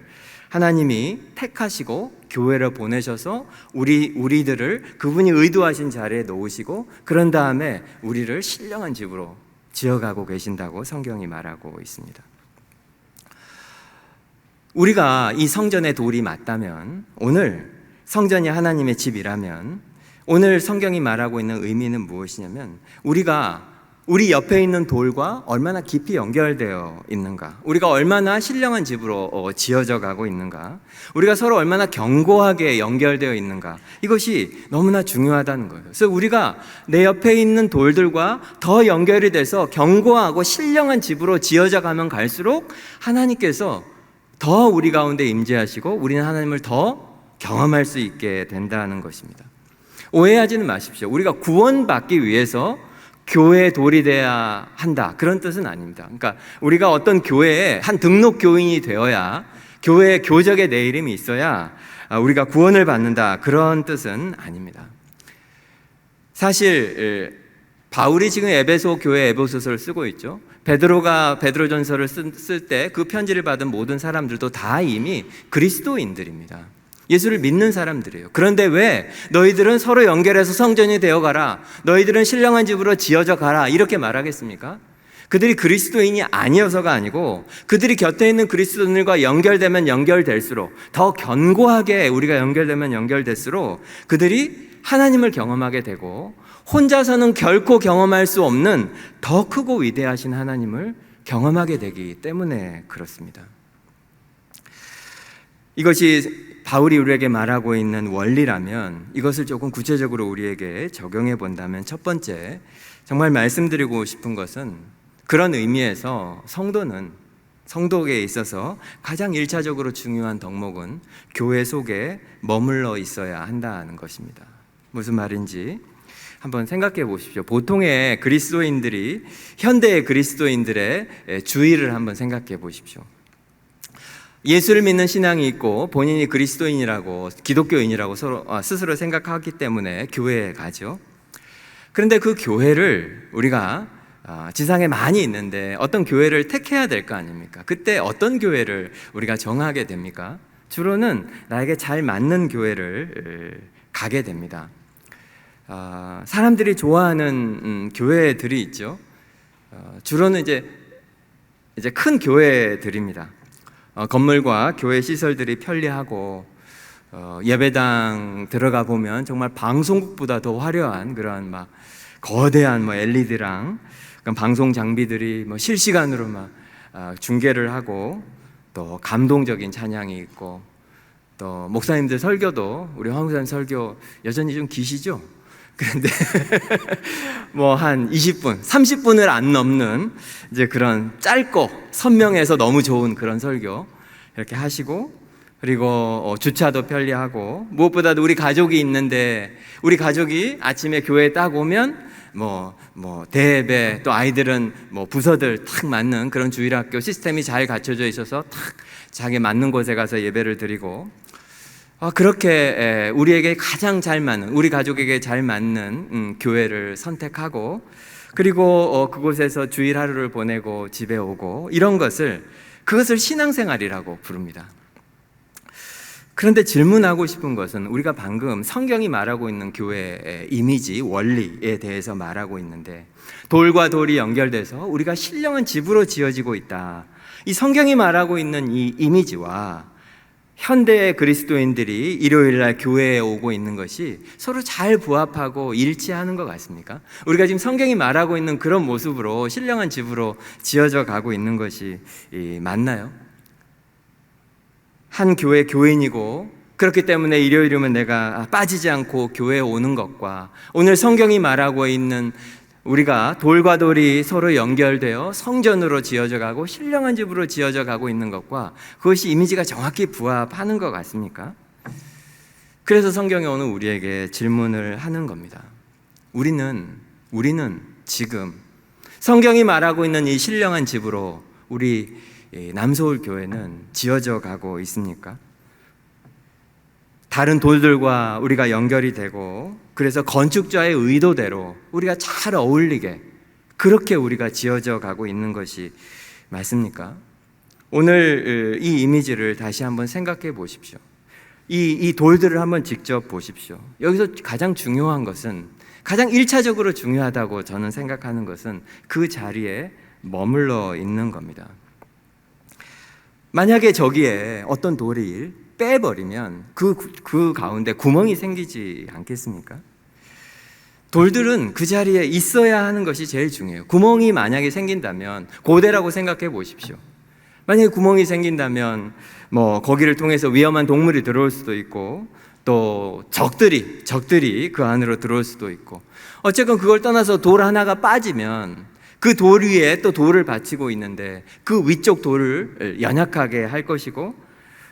하나님이 택하시고 교회로 보내셔서 우리들을 그분이 의도하신 자리에 놓으시고, 그런 다음에 우리를 신령한 집으로 지어가고 계신다고 성경이 말하고 있습니다. 우리가 이 성전의 돌이 맞다면, 오늘 성전이 하나님의 집이라면, 오늘 성경이 말하고 있는 의미는 무엇이냐면, 우리 옆에 있는 돌과 얼마나 깊이 연결되어 있는가, 우리가 얼마나 신령한 집으로 지어져 가고 있는가, 우리가 서로 얼마나 견고하게 연결되어 있는가, 이것이 너무나 중요하다는 거예요. 그래서 우리가 내 옆에 있는 돌들과 더 연결이 돼서 견고하고 신령한 집으로 지어져 가면 갈수록 하나님께서 더 우리 가운데 임재하시고 우리는 하나님을 더 경험할 수 있게 된다는 것입니다. 오해하지는 마십시오. 우리가 구원받기 위해서 교회의 돌이 돼야 한다, 그런 뜻은 아닙니다. 그러니까 우리가 어떤 교회에 한 등록 교인이 되어야, 교회의 교적에 내 이름이 있어야 우리가 구원을 받는다, 그런 뜻은 아닙니다. 사실 바울이 지금 에베소 교회 에베소서를 쓰고 있죠. 베드로가 베드로전서를 쓸 때 그 편지를 받은 모든 사람들도 다 이미 그리스도인들입니다. 예수를 믿는 사람들이에요. 그런데 왜 너희들은 서로 연결해서 성전이 되어가라, 너희들은 신령한 집으로 지어져 가라, 이렇게 말하겠습니까? 그들이 그리스도인이 아니어서가 아니고, 그들이 곁에 있는 그리스도인들과 연결되면 연결될수록, 더 견고하게 우리가 연결되면 연결될수록 그들이 하나님을 경험하게 되고, 혼자서는 결코 경험할 수 없는 더 크고 위대하신 하나님을 경험하게 되기 때문에 그렇습니다. 이것이 바울이 우리에게 말하고 있는 원리라면, 이것을 조금 구체적으로 우리에게 적용해 본다면, 첫 번째, 정말 말씀드리고 싶은 것은, 그런 의미에서 성도에 있어서 가장 1차적으로 중요한 덕목은 교회 속에 머물러 있어야 한다는 것입니다. 무슨 말인지 한번 생각해 보십시오. 보통의 그리스도인들이, 현대의 그리스도인들의 주의를 한번 생각해 보십시오. 예수를 믿는 신앙이 있고 본인이 그리스도인이라고, 기독교인이라고 스스로 생각하기 때문에 교회에 가죠. 그런데 그 교회를 우리가 지상에 많이 있는데 어떤 교회를 택해야 될 거 아닙니까? 그때 어떤 교회를 우리가 정하게 됩니까? 주로는 나에게 잘 맞는 교회를 가게 됩니다. 사람들이 좋아하는 교회들이 있죠. 주로는 이제 큰 교회들입니다. 건물과 교회 시설들이 편리하고, 예배당 들어가 보면 정말 방송국보다 더 화려한 그런 거대한 뭐 LED랑 방송 장비들이 뭐 실시간으로 막 중계를 하고, 또 감동적인 찬양이 있고, 또 목사님들 설교도, 우리 황 목사님 설교 여전히 좀 기시죠? 그런데 뭐 한 20분, 30분을 안 넘는 이제 그런 짧고 선명해서 너무 좋은 그런 설교 이렇게 하시고, 그리고 주차도 편리하고, 무엇보다도 우리 가족이 있는데, 우리 가족이 아침에 교회에 딱 오면 뭐 대예배, 또 아이들은 뭐 부서들 탁 맞는 그런 주일학교 시스템이 잘 갖춰져 있어서 탁 자기 맞는 곳에 가서 예배를 드리고, 그렇게 우리에게 가장 잘 맞는, 우리 가족에게 잘 맞는 교회를 선택하고, 그리고 그곳에서 주일 하루를 보내고 집에 오고, 이런 그것을 신앙생활이라고 부릅니다. 그런데 질문하고 싶은 것은, 우리가 방금 성경이 말하고 있는 교회의 이미지, 원리에 대해서 말하고 있는데, 돌과 돌이 연결돼서 우리가 신령한 집으로 지어지고 있다. 이 성경이 말하고 있는 이 이미지와 현대의 그리스도인들이 일요일날 교회에 오고 있는 것이 서로 잘 부합하고 일치하는 것 같습니까? 우리가 지금 성경이 말하고 있는 그런 모습으로 신령한 집으로 지어져 가고 있는 것이 맞나요? 한 교회 교인이고, 그렇기 때문에 일요일이면 내가 빠지지 않고 교회에 오는 것과, 오늘 성경이 말하고 있는 우리가 돌과 돌이 서로 연결되어 성전으로 지어져 가고 신령한 집으로 지어져 가고 있는 것과, 그것이 이미지가 정확히 부합하는 것 같습니까? 그래서 성경이 오늘 우리에게 질문을 하는 겁니다. 우리는 지금 성경이 말하고 있는 이 신령한 집으로 우리 남서울 교회는 지어져 가고 있습니까? 다른 돌들과 우리가 연결이 되고, 그래서 건축자의 의도대로 우리가 잘 어울리게 그렇게 우리가 지어져 가고 있는 것이 맞습니까? 오늘 이 이미지를 다시 한번 생각해 보십시오. 이 돌들을 한번 직접 보십시오. 여기서 가장 중요한 것은, 가장 1차적으로 중요하다고 저는 생각하는 것은 그 자리에 머물러 있는 겁니다. 만약에 저기에 어떤 돌이 빼버리면 그 가운데 구멍이 생기지 않겠습니까? 돌들은 그 자리에 있어야 하는 것이 제일 중요해요. 구멍이 만약에 생긴다면, 고대라고 생각해 보십시오. 만약에 구멍이 생긴다면 뭐 거기를 통해서 위험한 동물이 들어올 수도 있고, 또 적들이 그 안으로 들어올 수도 있고, 어쨌건 그걸 떠나서 돌 하나가 빠지면 그 돌 위에 또 돌을 받치고 있는데, 그 위쪽 돌을 연약하게 할 것이고,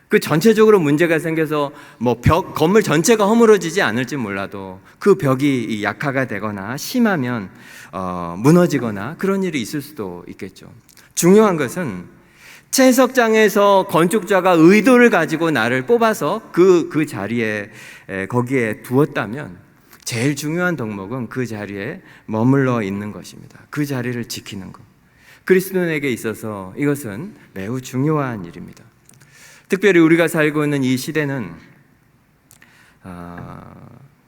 그 전체적으로 문제가 생겨서 뭐 건물 전체가 허물어지지 않을지 몰라도 그 벽이 약화가 되거나 심하면 무너지거나 그런 일이 있을 수도 있겠죠. 중요한 것은 채석장에서 건축자가 의도를 가지고 나를 뽑아서 그 자리에 거기에 두었다면, 제일 중요한 덕목은 그 자리에 머물러 있는 것입니다. 그 자리를 지키는 것. 그리스도인에게 있어서 이것은 매우 중요한 일입니다. 특별히 우리가 살고 있는 이 시대는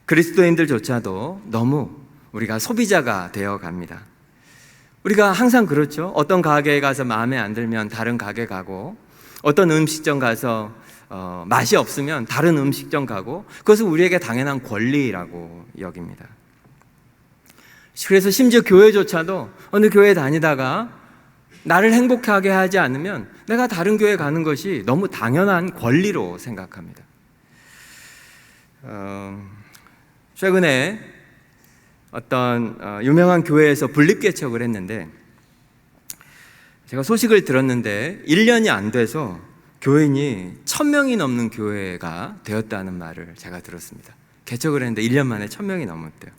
그리스도인들조차도 너무 우리가 소비자가 되어 갑니다. 우리가 항상 그렇죠. 어떤 가게에 가서 마음에 안 들면 다른 가게 가고, 어떤 음식점 가서 맛이 없으면 다른 음식점 가고, 그것은 우리에게 당연한 권리라고 여깁니다. 그래서 심지어 교회조차도 어느 교회 다니다가 나를 행복하게 하지 않으면 내가 다른 교회 가는 것이 너무 당연한 권리로 생각합니다. 최근에 어떤 유명한 교회에서 분립개척을 했는데, 제가 소식을 들었는데 1년이 안 돼서 교인이 1000명이 넘는 교회가 되었다는 말을 제가 들었습니다. 개척을 했는데 1년 만에 1000명이 넘었대요.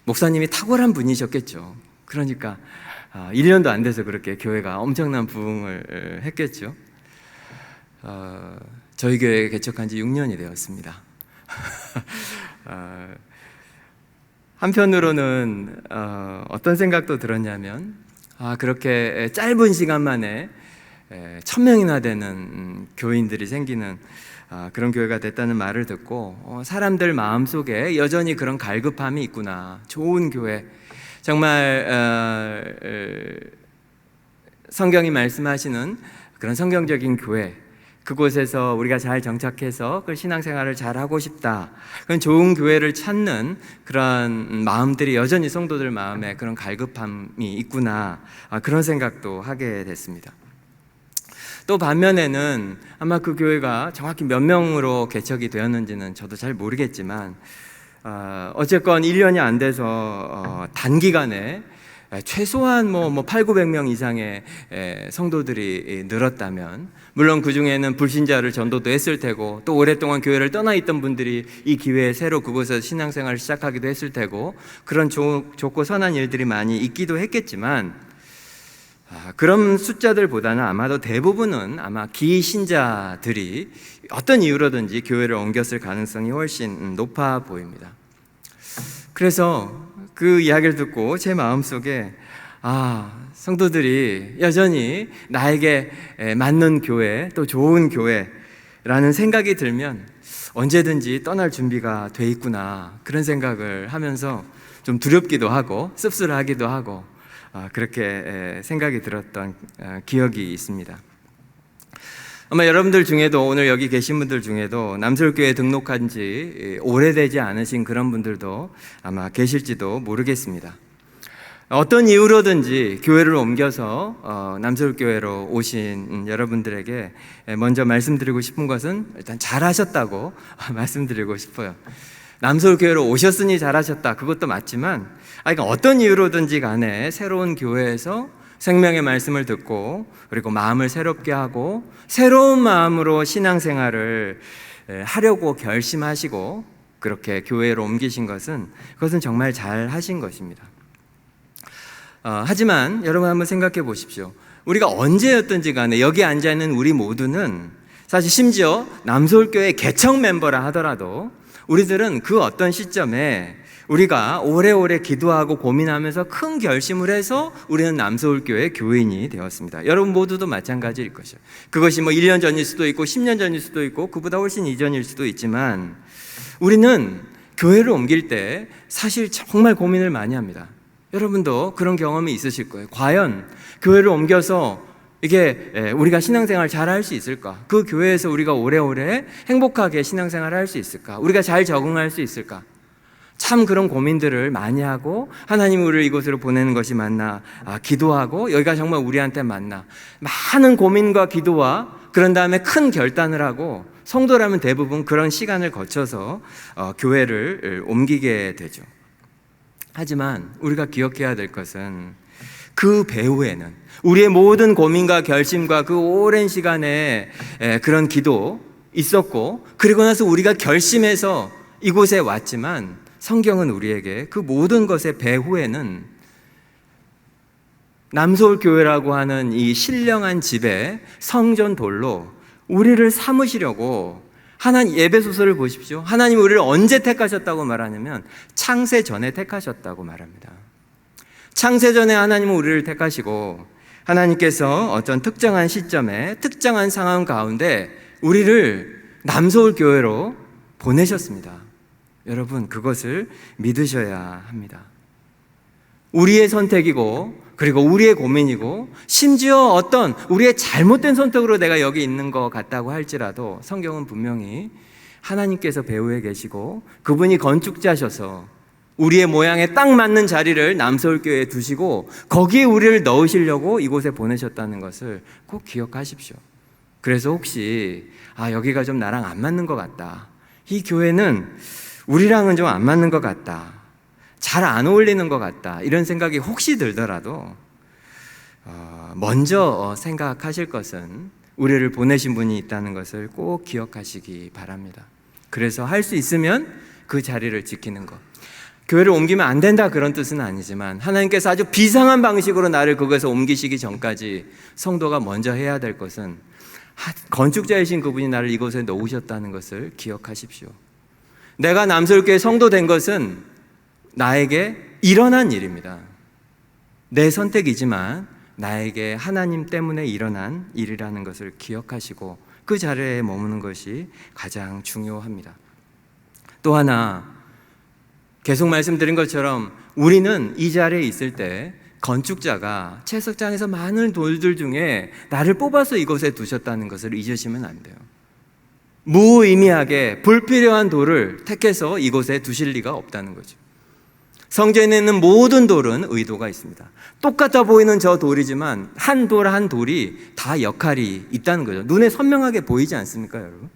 목사님이 탁월한 분이셨겠죠. 그러니까 1년도 안 돼서 그렇게 교회가 엄청난 부흥을 했겠죠. 저희 교회 개척한 지 6년이 되었습니다. 한편으로는 어떤 생각도 들었냐면, 그렇게 짧은 시간 만에 1000명이나 되는 교인들이 생기는 그런 교회가 됐다는 말을 듣고, 사람들 마음속에 여전히 그런 갈급함이 있구나. 좋은 교회, 정말 성경이 말씀하시는 그런 성경적인 교회, 그곳에서 우리가 잘 정착해서 그 신앙생활을 잘 하고 싶다. 그런 좋은 교회를 찾는 그런 마음들이 여전히 성도들 마음에 그런 갈급함이 있구나. 그런 생각도 하게 됐습니다. 또 반면에는 아마 그 교회가 정확히 몇 명으로 개척이 되었는지는 저도 잘 모르겠지만 어쨌건 1년이 안 돼서 단기간에 최소한 800~900명 이상의 성도들이 늘었다면, 물론 그 중에는 불신자를 전도도 했을 테고, 또 오랫동안 교회를 떠나 있던 분들이 이 기회에 새로 그곳에서 신앙생활을 시작하기도 했을 테고, 그런 좋고 선한 일들이 많이 있기도 했겠지만, 그런 숫자들보다는 아마도 대부분은 아마 기신자들이 어떤 이유로든지 교회를 옮겼을 가능성이 훨씬 높아 보입니다. 그래서 그 이야기를 듣고 제 마음속에 성도들이 여전히 나에게 맞는 교회, 또 좋은 교회라는 생각이 들면 언제든지 떠날 준비가 돼 있구나, 그런 생각을 하면서 좀 두렵기도 하고 씁쓸하기도 하고 그렇게 생각이 들었던 기억이 있습니다. 아마 여러분들 중에도, 오늘 여기 계신 분들 중에도 남서울교회에 등록한 지 오래되지 않으신 그런 분들도 아마 계실지도 모르겠습니다. 어떤 이유로든지 교회를 옮겨서 남서울교회로 오신 여러분들에게 먼저 말씀드리고 싶은 것은 일단 잘하셨다고 말씀드리고 싶어요. 남서울교회로 오셨으니 잘하셨다, 그것도 맞지만 그러니까 어떤 이유로든지 간에 새로운 교회에서 생명의 말씀을 듣고, 그리고 마음을 새롭게 하고 새로운 마음으로 신앙생활을 하려고 결심하시고 그렇게 교회로 옮기신 그것은 정말 잘 하신 것입니다. 하지만 여러분 한번 생각해 보십시오. 우리가 언제였든지 간에 여기 앉아있는 우리 모두는 사실 심지어 남서울교회 개척 멤버라 하더라도 우리들은 그 어떤 시점에 우리가 오래오래 기도하고 고민하면서 큰 결심을 해서 우리는 남서울교회 교인이 되었습니다. 여러분 모두도 마찬가지일 것이에요. 그것이 1년 전일 수도 있고 10년 전일 수도 있고 그보다 훨씬 이전일 수도 있지만, 우리는 교회를 옮길 때 사실 정말 고민을 많이 합니다. 여러분도 그런 경험이 있으실 거예요. 과연 교회를 옮겨서 이게 우리가 신앙생활 잘 할 수 있을까? 그 교회에서 우리가 오래오래 행복하게 신앙생활을 할 수 있을까? 우리가 잘 적응할 수 있을까? 참 그런 고민들을 많이 하고, 하나님이 우리를 이곳으로 보내는 것이 맞나 기도하고, 여기가 정말 우리한테 맞나, 많은 고민과 기도와 그런 다음에 큰 결단을 하고, 성도라면 대부분 그런 시간을 거쳐서 교회를 옮기게 되죠. 하지만 우리가 기억해야 될 것은 그 배후에는 우리의 모든 고민과 결심과 그 오랜 시간에 그런 기도 있었고, 그리고 나서 우리가 결심해서 이곳에 왔지만, 성경은 우리에게 그 모든 것의 배후에는 남서울교회라고 하는 이 신령한 집에 성전 돌로 우리를 삼으시려고, 하나님, 에베소서를 보십시오. 하나님 우리를 언제 택하셨다고 말하냐면 창세 전에 택하셨다고 말합니다. 창세 전에 하나님은 우리를 택하시고, 하나님께서 어떤 특정한 시점에 특정한 상황 가운데 우리를 남서울교회로 보내셨습니다. 여러분, 그것을 믿으셔야 합니다. 우리의 선택이고, 그리고 우리의 고민이고, 심지어 어떤 우리의 잘못된 선택으로 내가 여기 있는 것 같다고 할지라도 성경은 분명히 하나님께서 배후에 계시고 그분이 건축자셔서 우리의 모양에 딱 맞는 자리를 남서울교회에 두시고 거기에 우리를 넣으시려고 이곳에 보내셨다는 것을 꼭 기억하십시오. 그래서 혹시 여기가 좀 나랑 안 맞는 것 같다, 이 교회는 우리랑은 좀 안 맞는 것 같다, 잘 안 어울리는 것 같다, 이런 생각이 혹시 들더라도 먼저 생각하실 것은 우리를 보내신 분이 있다는 것을 꼭 기억하시기 바랍니다. 그래서 할 수 있으면 그 자리를 지키는 것. 교회를 옮기면 안 된다, 그런 뜻은 아니지만 하나님께서 아주 비상한 방식으로 나를 그곳에서 옮기시기 전까지 성도가 먼저 해야 될 것은 건축자이신 그분이 나를 이곳에 놓으셨다는 것을 기억하십시오. 내가 남서울교회 성도 된 것은 나에게 일어난 일입니다. 내 선택이지만 나에게 하나님 때문에 일어난 일이라는 것을 기억하시고 그 자리에 머무는 것이 가장 중요합니다. 또 하나, 계속 말씀드린 것처럼 우리는 이 자리에 있을 때 건축자가 채석장에서 많은 돌들 중에 나를 뽑아서 이곳에 두셨다는 것을 잊으시면 안 돼요. 무의미하게 불필요한 돌을 택해서 이곳에 두실 리가 없다는 거죠. 성전에 있는 모든 돌은 의도가 있습니다. 똑같아 보이는 저 돌이지만 한 돌 한 돌이 다 역할이 있다는 거죠. 눈에 선명하게 보이지 않습니까, 여러분?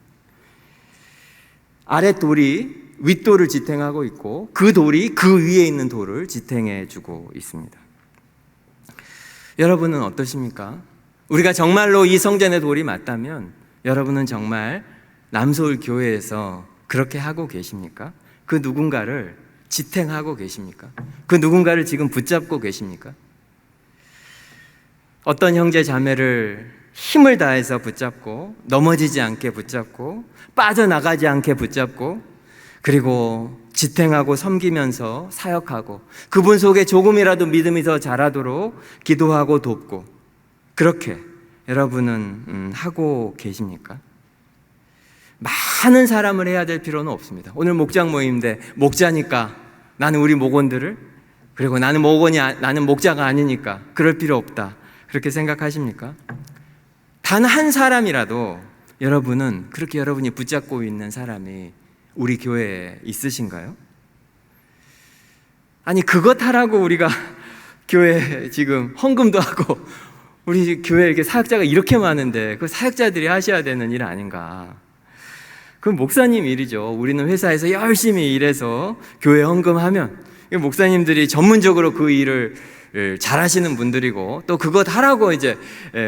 아랫돌이 윗돌을 지탱하고 있고 그 돌이 그 위에 있는 돌을 지탱해 주고 있습니다. 여러분은 어떠십니까? 우리가 정말로 이 성전의 돌이 맞다면 여러분은 정말 남서울 교회에서 그렇게 하고 계십니까? 그 누군가를 지탱하고 계십니까? 그 누군가를 지금 붙잡고 계십니까? 어떤 형제 자매를 힘을 다해서 붙잡고 넘어지지 않게 붙잡고 빠져나가지 않게 붙잡고 그리고 지탱하고 섬기면서 사역하고 그분 속에 조금이라도 믿음이 더 자라도록 기도하고 돕고 그렇게 여러분은 하고 계십니까? 많은 사람을 해야 될 필요는 없습니다. 오늘 목장 모임인데 목자니까 나는 우리 목원들을 그리고 나는 목자가 아니니까 그럴 필요 없다. 그렇게 생각하십니까? 단 한 사람이라도 여러분은 그렇게 여러분이 붙잡고 있는 사람이 우리 교회에 있으신가요? 아니 그것 하라고 우리가 교회에 지금 헌금도 하고 우리 교회에 이렇게 사역자가 이렇게 많은데 그 사역자들이 하셔야 되는 일 아닌가? 그건 목사님 일이죠. 우리는 회사에서 열심히 일해서 교회 헌금하면 목사님들이 전문적으로 그 일을 잘하시는 분들이고 또 그것 하라고 이제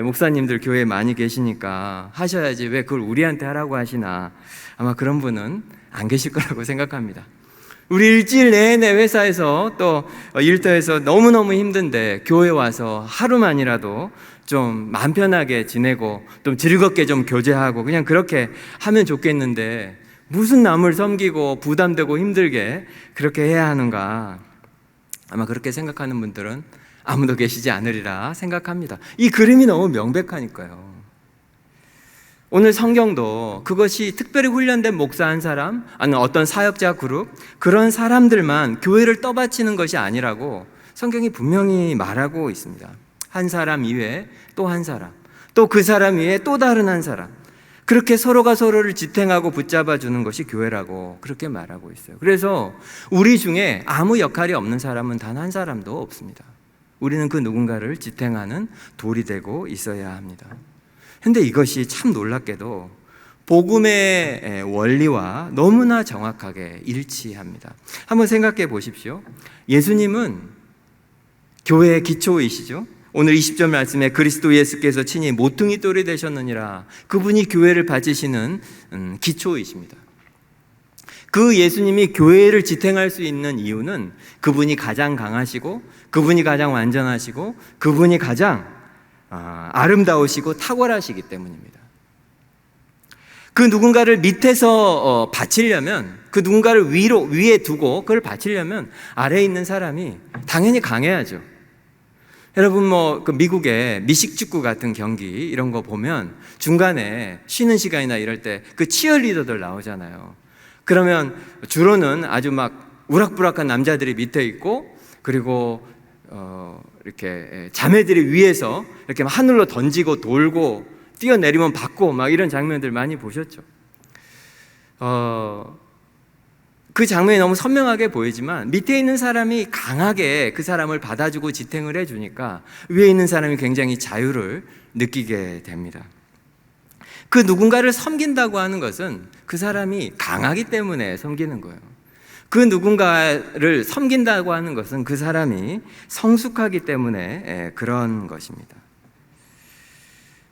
목사님들 교회에 많이 계시니까 하셔야지 왜 그걸 우리한테 하라고 하시나. 아마 그런 분은 안 계실 거라고 생각합니다. 우리 일주일 내내 회사에서 또 일터에서 너무너무 힘든데 교회 와서 하루만이라도 좀 마음 편하게 지내고 좀 즐겁게 좀 교제하고 그냥 그렇게 하면 좋겠는데 무슨 남을 섬기고 부담되고 힘들게 그렇게 해야 하는가. 아마 그렇게 생각하는 분들은 아무도 계시지 않으리라 생각합니다. 이 그림이 너무 명백하니까요. 오늘 성경도 그것이 특별히 훈련된 목사 한 사람, 아니면 어떤 사역자 그룹, 그런 사람들만 교회를 떠받치는 것이 아니라고 성경이 분명히 말하고 있습니다. 한 사람 이외에 또 한 사람, 또 그 사람 이외에 또 다른 한 사람, 그렇게 서로가 서로를 지탱하고 붙잡아 주는 것이 교회라고 그렇게 말하고 있어요. 그래서 우리 중에 아무 역할이 없는 사람은 단 한 사람도 없습니다. 우리는 그 누군가를 지탱하는 돌이 되고 있어야 합니다. 근데 이것이 참 놀랍게도 복음의 원리와 너무나 정확하게 일치합니다. 한번 생각해 보십시오. 예수님은 교회의 기초이시죠. 오늘 20절 말씀에 그리스도 예수께서 친히 모퉁이 돌이 되셨느니라. 그분이 교회를 바치시는 기초이십니다. 그 예수님이 교회를 지탱할 수 있는 이유는 그분이 가장 강하시고 그분이 가장 완전하시고 그분이 가장 아름다우시고 탁월하시기 때문입니다. 그 누군가를 밑에서 바치려면 그 누군가를 위에 두고 그걸 바치려면 아래에 있는 사람이 당연히 강해야죠. 여러분 그 미국의 미식축구 같은 경기 이런 거 보면 중간에 쉬는 시간이나 이럴 때 그 치어리더들 나오잖아요. 그러면 주로는 아주 막 우락부락한 남자들이 밑에 있고 그리고 이렇게 자매들이 위에서 이렇게 하늘로 던지고 돌고 뛰어내리면 받고 막 이런 장면들 많이 보셨죠. 그 장면이 너무 선명하게 보이지만 밑에 있는 사람이 강하게 그 사람을 받아주고 지탱을 해주니까 위에 있는 사람이 굉장히 자유를 느끼게 됩니다. 그 누군가를 섬긴다고 하는 것은 그 사람이 강하기 때문에 섬기는 거예요. 그 누군가를 섬긴다고 하는 것은 그 사람이 성숙하기 때문에 그런 것입니다.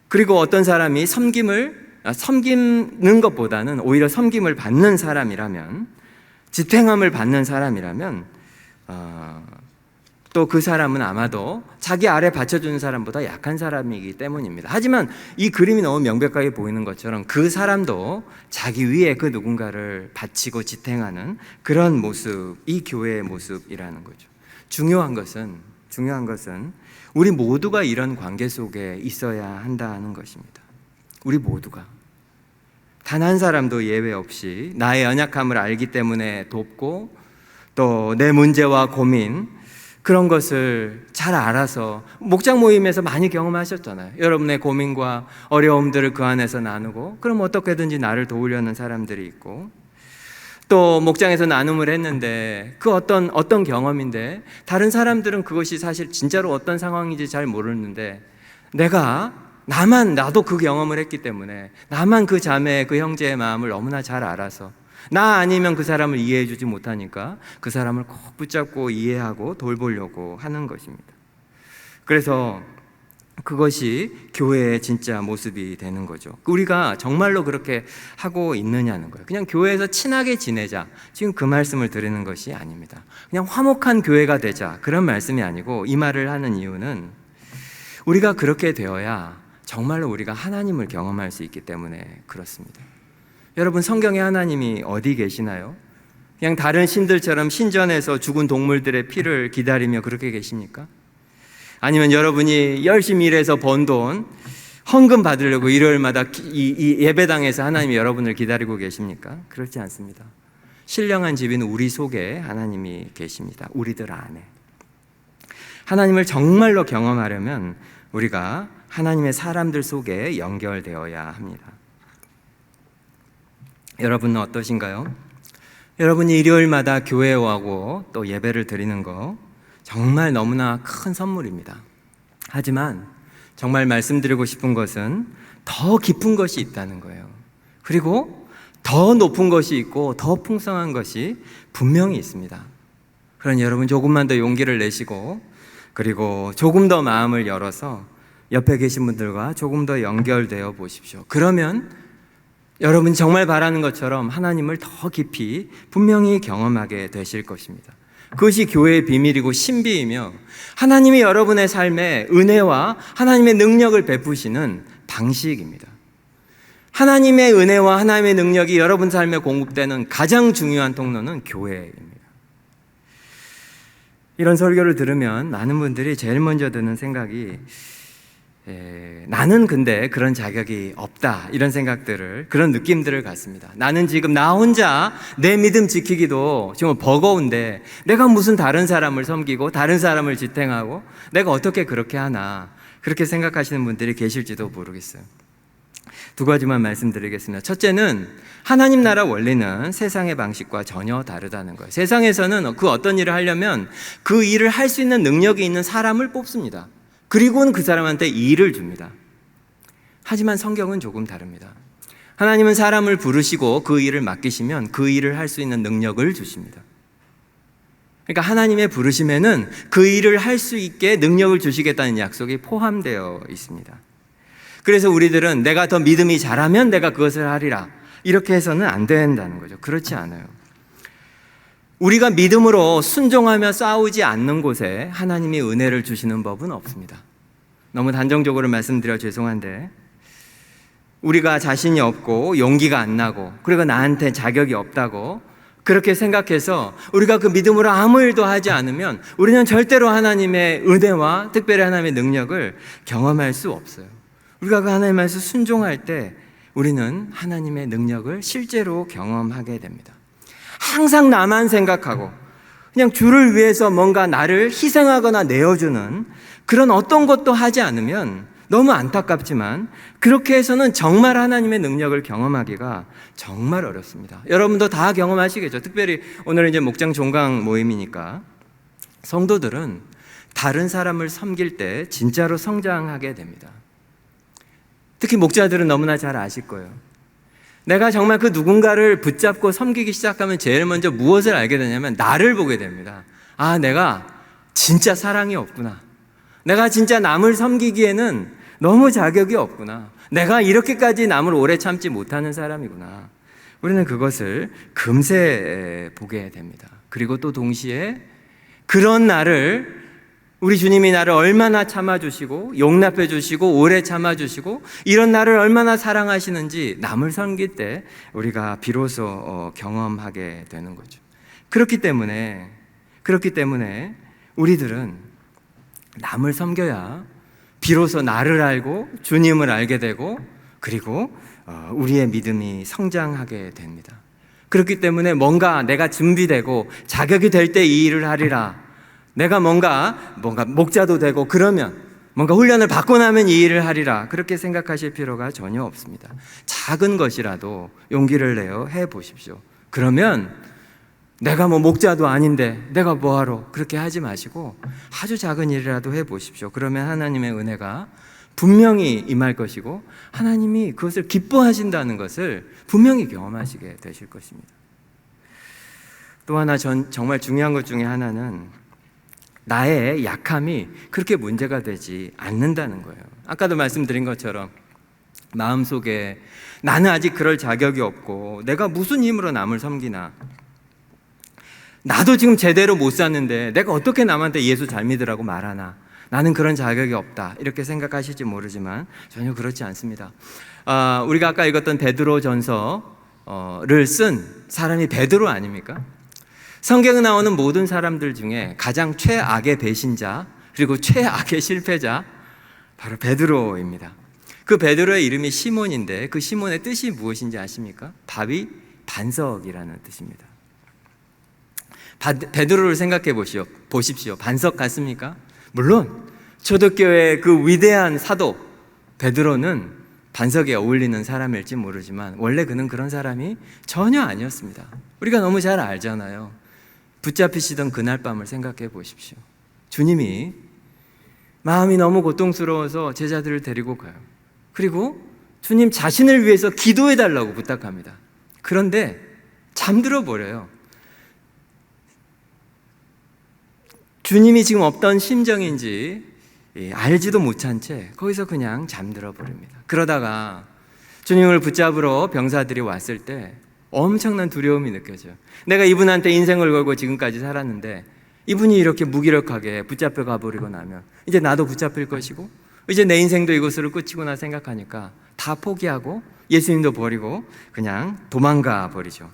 그리고 어떤 사람이 섬기는 것보다는 오히려 섬김을 받는 사람이라면, 지탱함을 받는 사람이라면 또 그 사람은 아마도 자기 아래 받쳐주는 사람보다 약한 사람이기 때문입니다. 하지만 이 그림이 너무 명백하게 보이는 것처럼 그 사람도 자기 위에 그 누군가를 바치고 지탱하는 그런 모습이 교회의 모습이라는 거죠. 중요한 것은 우리 모두가 이런 관계 속에 있어야 한다는 것입니다. 우리 모두가 단 한 사람도 예외 없이 나의 연약함을 알기 때문에 돕고 또 내 문제와 고민 그런 것을 잘 알아서 목장 모임에서 많이 경험하셨잖아요. 여러분의 고민과 어려움들을 그 안에서 나누고, 그럼 어떻게든지 나를 도우려는 사람들이 있고, 또 목장에서 나눔을 했는데 그 어떤 경험인데 다른 사람들은 그것이 사실 진짜로 어떤 상황인지 잘 모르는데, 나도 그 경험을 했기 때문에 나만 그 자매의 그 형제의 마음을 너무나 잘 알아서 나 아니면 그 사람을 이해해 주지 못하니까 그 사람을 꼭 붙잡고 이해하고 돌보려고 하는 것입니다. 그래서 그것이 교회의 진짜 모습이 되는 거죠. 우리가 정말로 그렇게 하고 있느냐는 거예요. 그냥 교회에서 친하게 지내자, 지금 그 말씀을 드리는 것이 아닙니다. 그냥 화목한 교회가 되자, 그런 말씀이 아니고, 이 말을 하는 이유는 우리가 그렇게 되어야 정말로 우리가 하나님을 경험할 수 있기 때문에 그렇습니다. 여러분, 성경에 하나님이 어디 계시나요? 그냥 다른 신들처럼 신전에서 죽은 동물들의 피를 기다리며 그렇게 계십니까? 아니면 여러분이 열심히 일해서 번 돈 헌금 받으려고 일요일마다 이 예배당에서 하나님이 여러분을 기다리고 계십니까? 그렇지 않습니다. 신령한 집인 우리 속에 하나님이 계십니다. 우리들 안에. 하나님을 정말로 경험하려면 우리가 하나님의 사람들 속에 연결되어야 합니다. 여러분은 어떠신가요? 여러분이 일요일마다 교회에 오고 또 예배를 드리는 거 정말 너무나 큰 선물입니다. 하지만 정말 말씀드리고 싶은 것은 더 깊은 것이 있다는 거예요. 그리고 더 높은 것이 있고 더 풍성한 것이 분명히 있습니다. 그러니 여러분, 조금만 더 용기를 내시고, 그리고 조금 더 마음을 열어서 옆에 계신 분들과 조금 더 연결되어 보십시오. 그러면 여러분이 정말 바라는 것처럼 하나님을 더 깊이 분명히 경험하게 되실 것입니다. 그것이 교회의 비밀이고 신비이며, 하나님이 여러분의 삶에 은혜와 하나님의 능력을 베푸시는 방식입니다. 하나님의 은혜와 하나님의 능력이 여러분 삶에 공급되는 가장 중요한 통로는 교회입니다. 이런 설교를 들으면 많은 분들이 제일 먼저 드는 생각이, 나는 근데 그런 자격이 없다, 이런 생각들을, 그런 느낌들을 갖습니다. 나는 지금 나 혼자 내 믿음 지키기도 정말 버거운데 내가 무슨 다른 사람을 섬기고 다른 사람을 지탱하고 내가 어떻게 그렇게 하나, 그렇게 생각하시는 분들이 계실지도 모르겠어요. 두 가지만 말씀드리겠습니다. 첫째는 하나님 나라 원리는 세상의 방식과 전혀 다르다는 거예요. 세상에서는 그 어떤 일을 하려면 그 일을 할 수 있는 능력이 있는 사람을 뽑습니다. 그리고는 그 사람한테 일을 줍니다. 하지만 성경은 조금 다릅니다. 하나님은 사람을 부르시고 그 일을 맡기시면 그 일을 할 수 있는 능력을 주십니다. 그러니까 하나님의 부르심에는 그 일을 할 수 있게 능력을 주시겠다는 약속이 포함되어 있습니다. 그래서 우리들은 내가 더 믿음이 잘하면 내가 그것을 하리라, 이렇게 해서는 안 된다는 거죠. 그렇지 않아요. 우리가 믿음으로 순종하며 싸우지 않는 곳에 하나님이 은혜를 주시는 법은 없습니다. 너무 단정적으로 말씀드려 죄송한데, 우리가 자신이 없고 용기가 안 나고 그리고 나한테 자격이 없다고 그렇게 생각해서 우리가 그 믿음으로 아무 일도 하지 않으면 우리는 절대로 하나님의 은혜와 특별히 하나님의 능력을 경험할 수 없어요. 우리가 그 하나님 말씀 순종할 때 우리는 하나님의 능력을 실제로 경험하게 됩니다. 항상 나만 생각하고 그냥 주를 위해서 뭔가 나를 희생하거나 내어주는 그런 어떤 것도 하지 않으면 너무 안타깝지만 그렇게 해서는 정말 하나님의 능력을 경험하기가 정말 어렵습니다. 여러분도 다 경험하시겠죠. 특별히 오늘은 이제 목장 종강 모임이니까 성도들은 다른 사람을 섬길 때 진짜로 성장하게 됩니다. 특히 목자들은 너무나 잘 아실 거예요. 내가 정말 그 누군가를 붙잡고 섬기기 시작하면 제일 먼저 무엇을 알게 되냐면 나를 보게 됩니다. 아, 내가 진짜 사랑이 없구나. 내가 진짜 남을 섬기기에는 너무 자격이 없구나. 내가 이렇게까지 남을 오래 참지 못하는 사람이구나. 우리는 그것을 금세 보게 됩니다. 그리고 또 동시에 그런 나를, 우리 주님이 나를 얼마나 참아주시고 용납해 주시고 오래 참아주시고 이런 나를 얼마나 사랑하시는지 남을 섬길 때 우리가 비로소 경험하게 되는 거죠. 그렇기 때문에 우리들은 남을 섬겨야 비로소 나를 알고 주님을 알게 되고 그리고 우리의 믿음이 성장하게 됩니다. 그렇기 때문에 뭔가 내가 준비되고 자격이 될 때 이 일을 하리라, 내가 뭔가 목자도 되고 그러면 뭔가 훈련을 받고 나면 이 일을 하리라, 그렇게 생각하실 필요가 전혀 없습니다. 작은 것이라도 용기를 내어 해보십시오. 그러면 내가 목자도 아닌데 내가 뭐하러, 그렇게 하지 마시고 아주 작은 일이라도 해보십시오. 그러면 하나님의 은혜가 분명히 임할 것이고 하나님이 그것을 기뻐하신다는 것을 분명히 경험하시게 되실 것입니다. 또 하나 정말 중요한 것 중에 하나는 나의 약함이 그렇게 문제가 되지 않는다는 거예요. 아까도 말씀드린 것처럼 마음속에 나는 아직 그럴 자격이 없고 내가 무슨 힘으로 남을 섬기나, 나도 지금 제대로 못 사는데 내가 어떻게 남한테 예수 잘 믿으라고 말하나, 나는 그런 자격이 없다, 이렇게 생각하실지 모르지만 전혀 그렇지 않습니다. 우리가 아까 읽었던 베드로 전서를 쓴 사람이 베드로 아닙니까? 성경에 나오는 모든 사람들 중에 가장 최악의 배신자, 그리고 최악의 실패자, 바로 베드로입니다. 그 베드로의 이름이 시몬인데 그 시몬의 뜻이 무엇인지 아십니까? 바위 반석이라는 뜻입니다. 베드로를 생각해 보십시오. 반석 같습니까? 물론 초대교회의 그 위대한 사도 베드로는 반석에 어울리는 사람일지 모르지만 원래 그는 그런 사람이 전혀 아니었습니다. 우리가 너무 잘 알잖아요. 붙잡히시던 그날 밤을 생각해 보십시오. 주님이 마음이 너무 고통스러워서 제자들을 데리고 가요. 그리고 주님 자신을 위해서 기도해 달라고 부탁합니다. 그런데 잠들어 버려요. 주님이 지금 어떤 심정인지 알지도 못한 채 거기서 그냥 잠들어 버립니다. 그러다가 주님을 붙잡으러 병사들이 왔을 때 엄청난 두려움이 느껴져요. 내가 이분한테 인생을 걸고 지금까지 살았는데 이분이 이렇게 무기력하게 붙잡혀 가버리고 나면 이제 나도 붙잡힐 것이고 이제 내 인생도 이것으로 끝이구나 생각하니까 다 포기하고 예수님도 버리고 그냥 도망가 버리죠.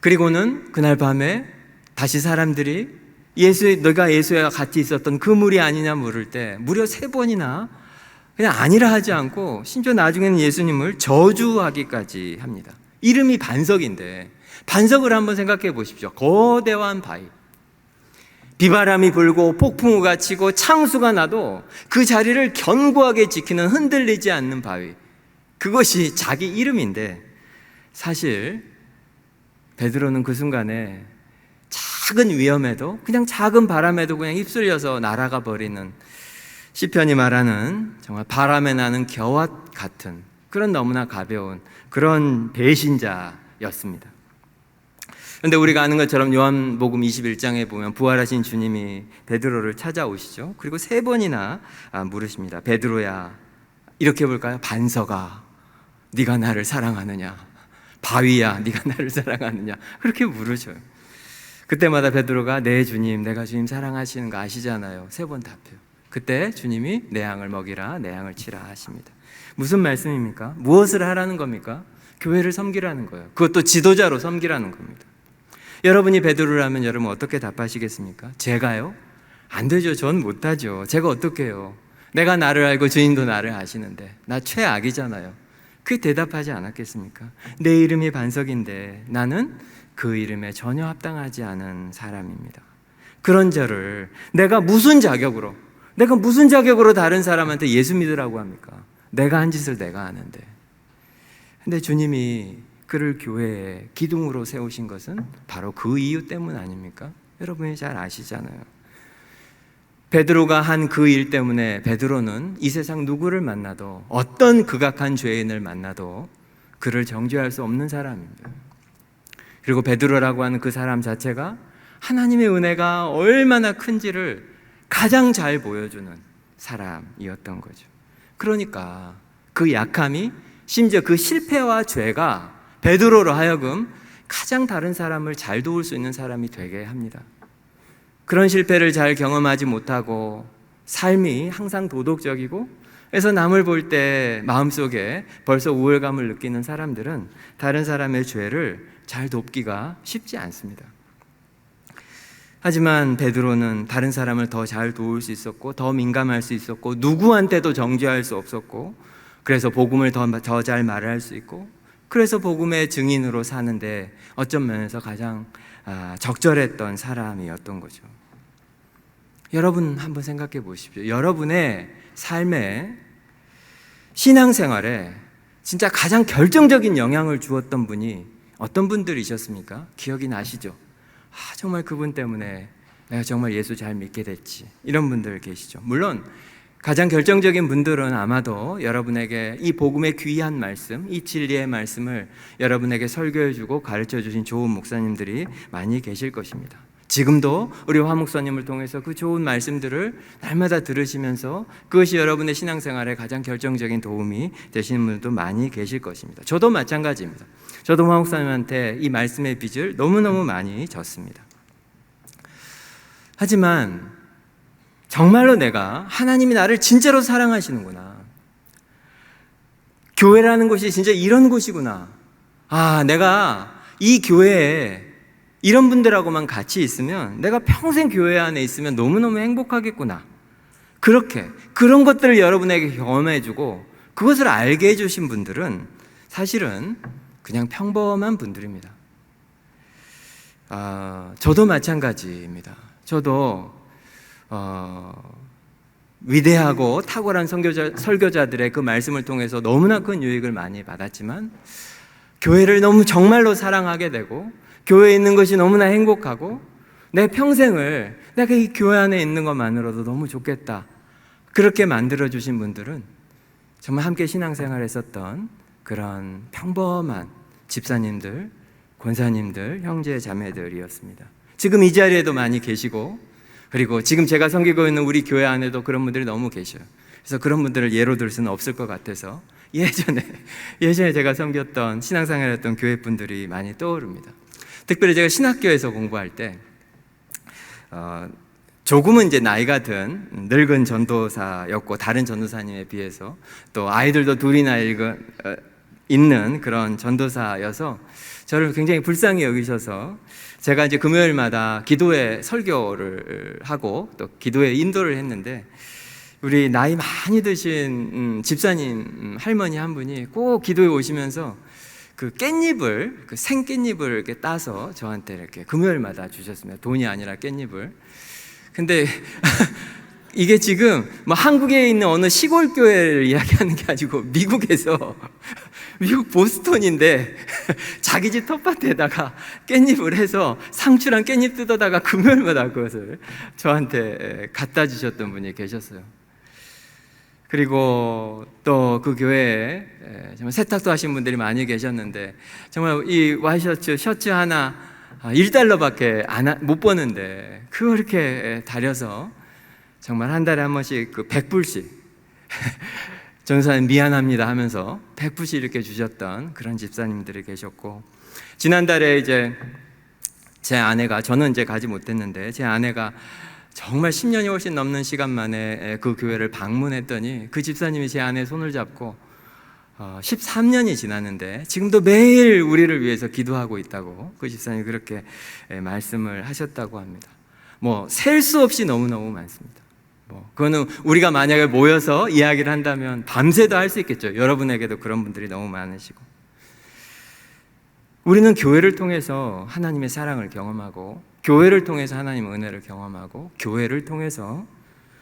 그리고는 그날 밤에 다시 사람들이 너가 예수와 같이 있었던 그 물이 아니냐 물을 때 무려 3번이나 그냥 아니라 하지 않고 심지어 나중에는 예수님을 저주하기까지 합니다. 이름이 반석인데 반석을 한번 생각해 보십시오. 거대한 바위, 비바람이 불고 폭풍우가 치고 창수가 나도 그 자리를 견고하게 지키는 흔들리지 않는 바위, 그것이 자기 이름인데 사실 베드로는 그 순간에 작은 위험에도 그냥 작은 바람에도 그냥 휩쓸려서 날아가 버리는, 시편이 말하는 정말 바람에 나는 겨와 같은 그런 너무나 가벼운 그런 배신자였습니다. 그런데 우리가 아는 것처럼 요한복음 21장에 보면 부활하신 주님이 베드로를 찾아오시죠. 그리고 3번이나 물으십니다. 베드로야, 이렇게 볼까요? 반석아, 네가 나를 사랑하느냐? 바위야, 네가 나를 사랑하느냐? 그렇게 물으셔요. 그때마다 베드로가 네 주님, 내가 주님 사랑하시는 거 아시잖아요. 3번 답해요. 그때 주님이 내 양을 먹이라, 내 양을 치라 하십니다. 무슨 말씀입니까? 무엇을 하라는 겁니까? 교회를 섬기라는 거예요. 그것도 지도자로 섬기라는 겁니다. 여러분이 베드로라면 여러분 어떻게 답하시겠습니까? 제가요? 안 되죠. 전 못하죠. 제가 어떻게 해요? 내가 나를 알고 주님도 나를 아시는데 나 최악이잖아요. 그게 대답하지 않았겠습니까? 내 이름이 반석인데 나는 그 이름에 전혀 합당하지 않은 사람입니다. 그런 저를 내가 무슨 자격으로 다른 사람한테 예수 믿으라고 합니까? 내가 한 짓을 내가 아는데. 근데 주님이 그를 교회에 기둥으로 세우신 것은 바로 그 이유 때문 아닙니까? 여러분이 잘 아시잖아요. 베드로가 한 그 일 때문에 베드로는 이 세상 누구를 만나도, 어떤 극악한 죄인을 만나도 그를 정죄할 수 없는 사람입니다. 그리고 베드로라고 하는 그 사람 자체가 하나님의 은혜가 얼마나 큰지를 가장 잘 보여주는 사람이었던 거죠. 그러니까 그 약함이, 심지어 그 실패와 죄가 베드로로 하여금 가장 다른 사람을 잘 도울 수 있는 사람이 되게 합니다. 그런 실패를 잘 경험하지 못하고 삶이 항상 도덕적이고 그래서 남을 볼 때 마음속에 벌써 우월감을 느끼는 사람들은 다른 사람의 죄를 잘 돕기가 쉽지 않습니다. 하지만 베드로는 다른 사람을 더 잘 도울 수 있었고 더 민감할 수 있었고 누구한테도 정죄할 수 없었고 그래서 복음을 더 잘 말할 수 있고 그래서 복음의 증인으로 사는데 어떤 면에서 가장 적절했던 사람이었던 거죠. 여러분 한번 생각해 보십시오. 여러분의 삶에, 신앙생활에 진짜 가장 결정적인 영향을 주었던 분이 어떤 분들이셨습니까? 기억이 나시죠? 정말 그분 때문에 내가 정말 예수 잘 믿게 됐지, 이런 분들 계시죠. 물론 가장 결정적인 분들은 아마도 여러분에게 이 복음의 귀한 말씀, 이 진리의 말씀을 여러분에게 설교해주고 가르쳐주신 좋은 목사님들이 많이 계실 것입니다. 지금도 우리 화 목사님을 통해서 그 좋은 말씀들을 날마다 들으시면서 그것이 여러분의 신앙생활에 가장 결정적인 도움이 되시는 분들도 많이 계실 것입니다. 저도 마찬가지입니다. 저도 화 목사님한테 이 말씀의 빚을 너무너무 많이 졌습니다. 하지만 정말로 내가, 하나님이 나를 진짜로 사랑하시는구나, 교회라는 곳이 진짜 이런 곳이구나, 내가 이 교회에 이런 분들하고만 같이 있으면 내가 평생 교회 안에 있으면 너무너무 행복하겠구나, 그런 것들을 여러분에게 경험해주고 그것을 알게 해주신 분들은 사실은 그냥 평범한 분들입니다. 저도 마찬가지입니다. 저도 위대하고 탁월한 설교자들의 그 말씀을 통해서 너무나 큰 유익을 많이 받았지만, 교회를 너무 정말로 사랑하게 되고 교회에 있는 것이 너무나 행복하고 내 평생을 내가 이 교회 안에 있는 것만으로도 너무 좋겠다, 그렇게 만들어주신 분들은 정말 함께 신앙생활 했었던 그런 평범한 집사님들, 권사님들, 형제 자매들이었습니다. 지금 이 자리에도 많이 계시고, 그리고 지금 제가 섬기고 있는 우리 교회 안에도 그런 분들이 너무 계셔요. 그래서 그런 분들을 예로 들 수는 없을 것 같아서 예전에 제가 섬겼던, 신앙생활했던 교회 분들이 많이 떠오릅니다. 특별히 제가 신학교에서 공부할 때 조금은 이제 나이가 든 늙은 전도사였고, 다른 전도사님에 비해서 또 아이들도 둘이나 있는 그런 전도사여서 저를 굉장히 불쌍히 여기셔서 제가 이제 금요일마다 기도회 설교를 하고 또 기도회 인도를 했는데, 우리 나이 많이 드신 집사님 할머니 한 분이 꼭 기도에 오시면서 그 깻잎을, 그 생깻잎을 이렇게 따서 저한테 이렇게 금요일마다 주셨습니다. 돈이 아니라 깻잎을. 근데 이게 지금 뭐 한국에 있는 어느 시골 교회를 이야기하는 게 아니고 미국에서, 미국 보스턴인데 자기 집 텃밭에다가 깻잎을 해서 상추랑 깻잎 뜯어다가 금요일마다 그것을 저한테 갖다 주셨던 분이 계셨어요. 그리고 또 그 교회에 정말 세탁도 하신 분들이 많이 계셨는데, 정말 이 와이셔츠 셔츠 하나 $1밖에 못 버는데 그걸 이렇게 다려서 정말 한 달에 한 번씩 그 100불씩 전사님 미안합니다 하면서 100불씩 이렇게 주셨던 그런 집사님들이 계셨고, 지난달에 이제 제 아내가, 저는 이제 가지 못했는데 제 아내가 정말 10년이 훨씬 넘는 시간 만에 그 교회를 방문했더니 그 집사님이 제 아내의 손을 잡고 13년이 지났는데 지금도 매일 우리를 위해서 기도하고 있다고 그 집사님이 그렇게 말씀을 하셨다고 합니다. 뭐 셀 수 없이 너무너무 많습니다. 그거는 우리가 만약에 모여서 이야기를 한다면 밤새도 할 수 있겠죠. 여러분에게도 그런 분들이 너무 많으시고, 우리는 교회를 통해서 하나님의 사랑을 경험하고, 교회를 통해서 하나님의 은혜를 경험하고, 교회를 통해서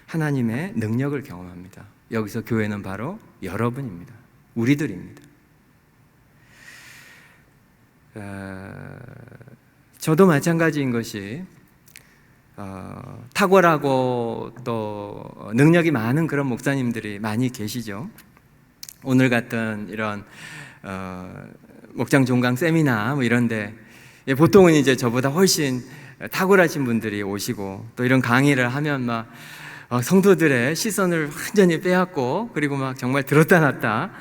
하나님의 능력을 경험합니다. 여기서 교회는 바로 여러분입니다. 우리들입니다. 저도 마찬가지인 것이, 탁월하고 또 능력이 많은 그런 목사님들이 많이 계시죠. 오늘 같은 이런 목장 종강 세미나 뭐 이런데 보통은 이제 저보다 훨씬 탁월하신 분들이 오시고, 또 이런 강의를 하면 막 성도들의 시선을 완전히 빼앗고, 그리고 막 정말 들었다 놨다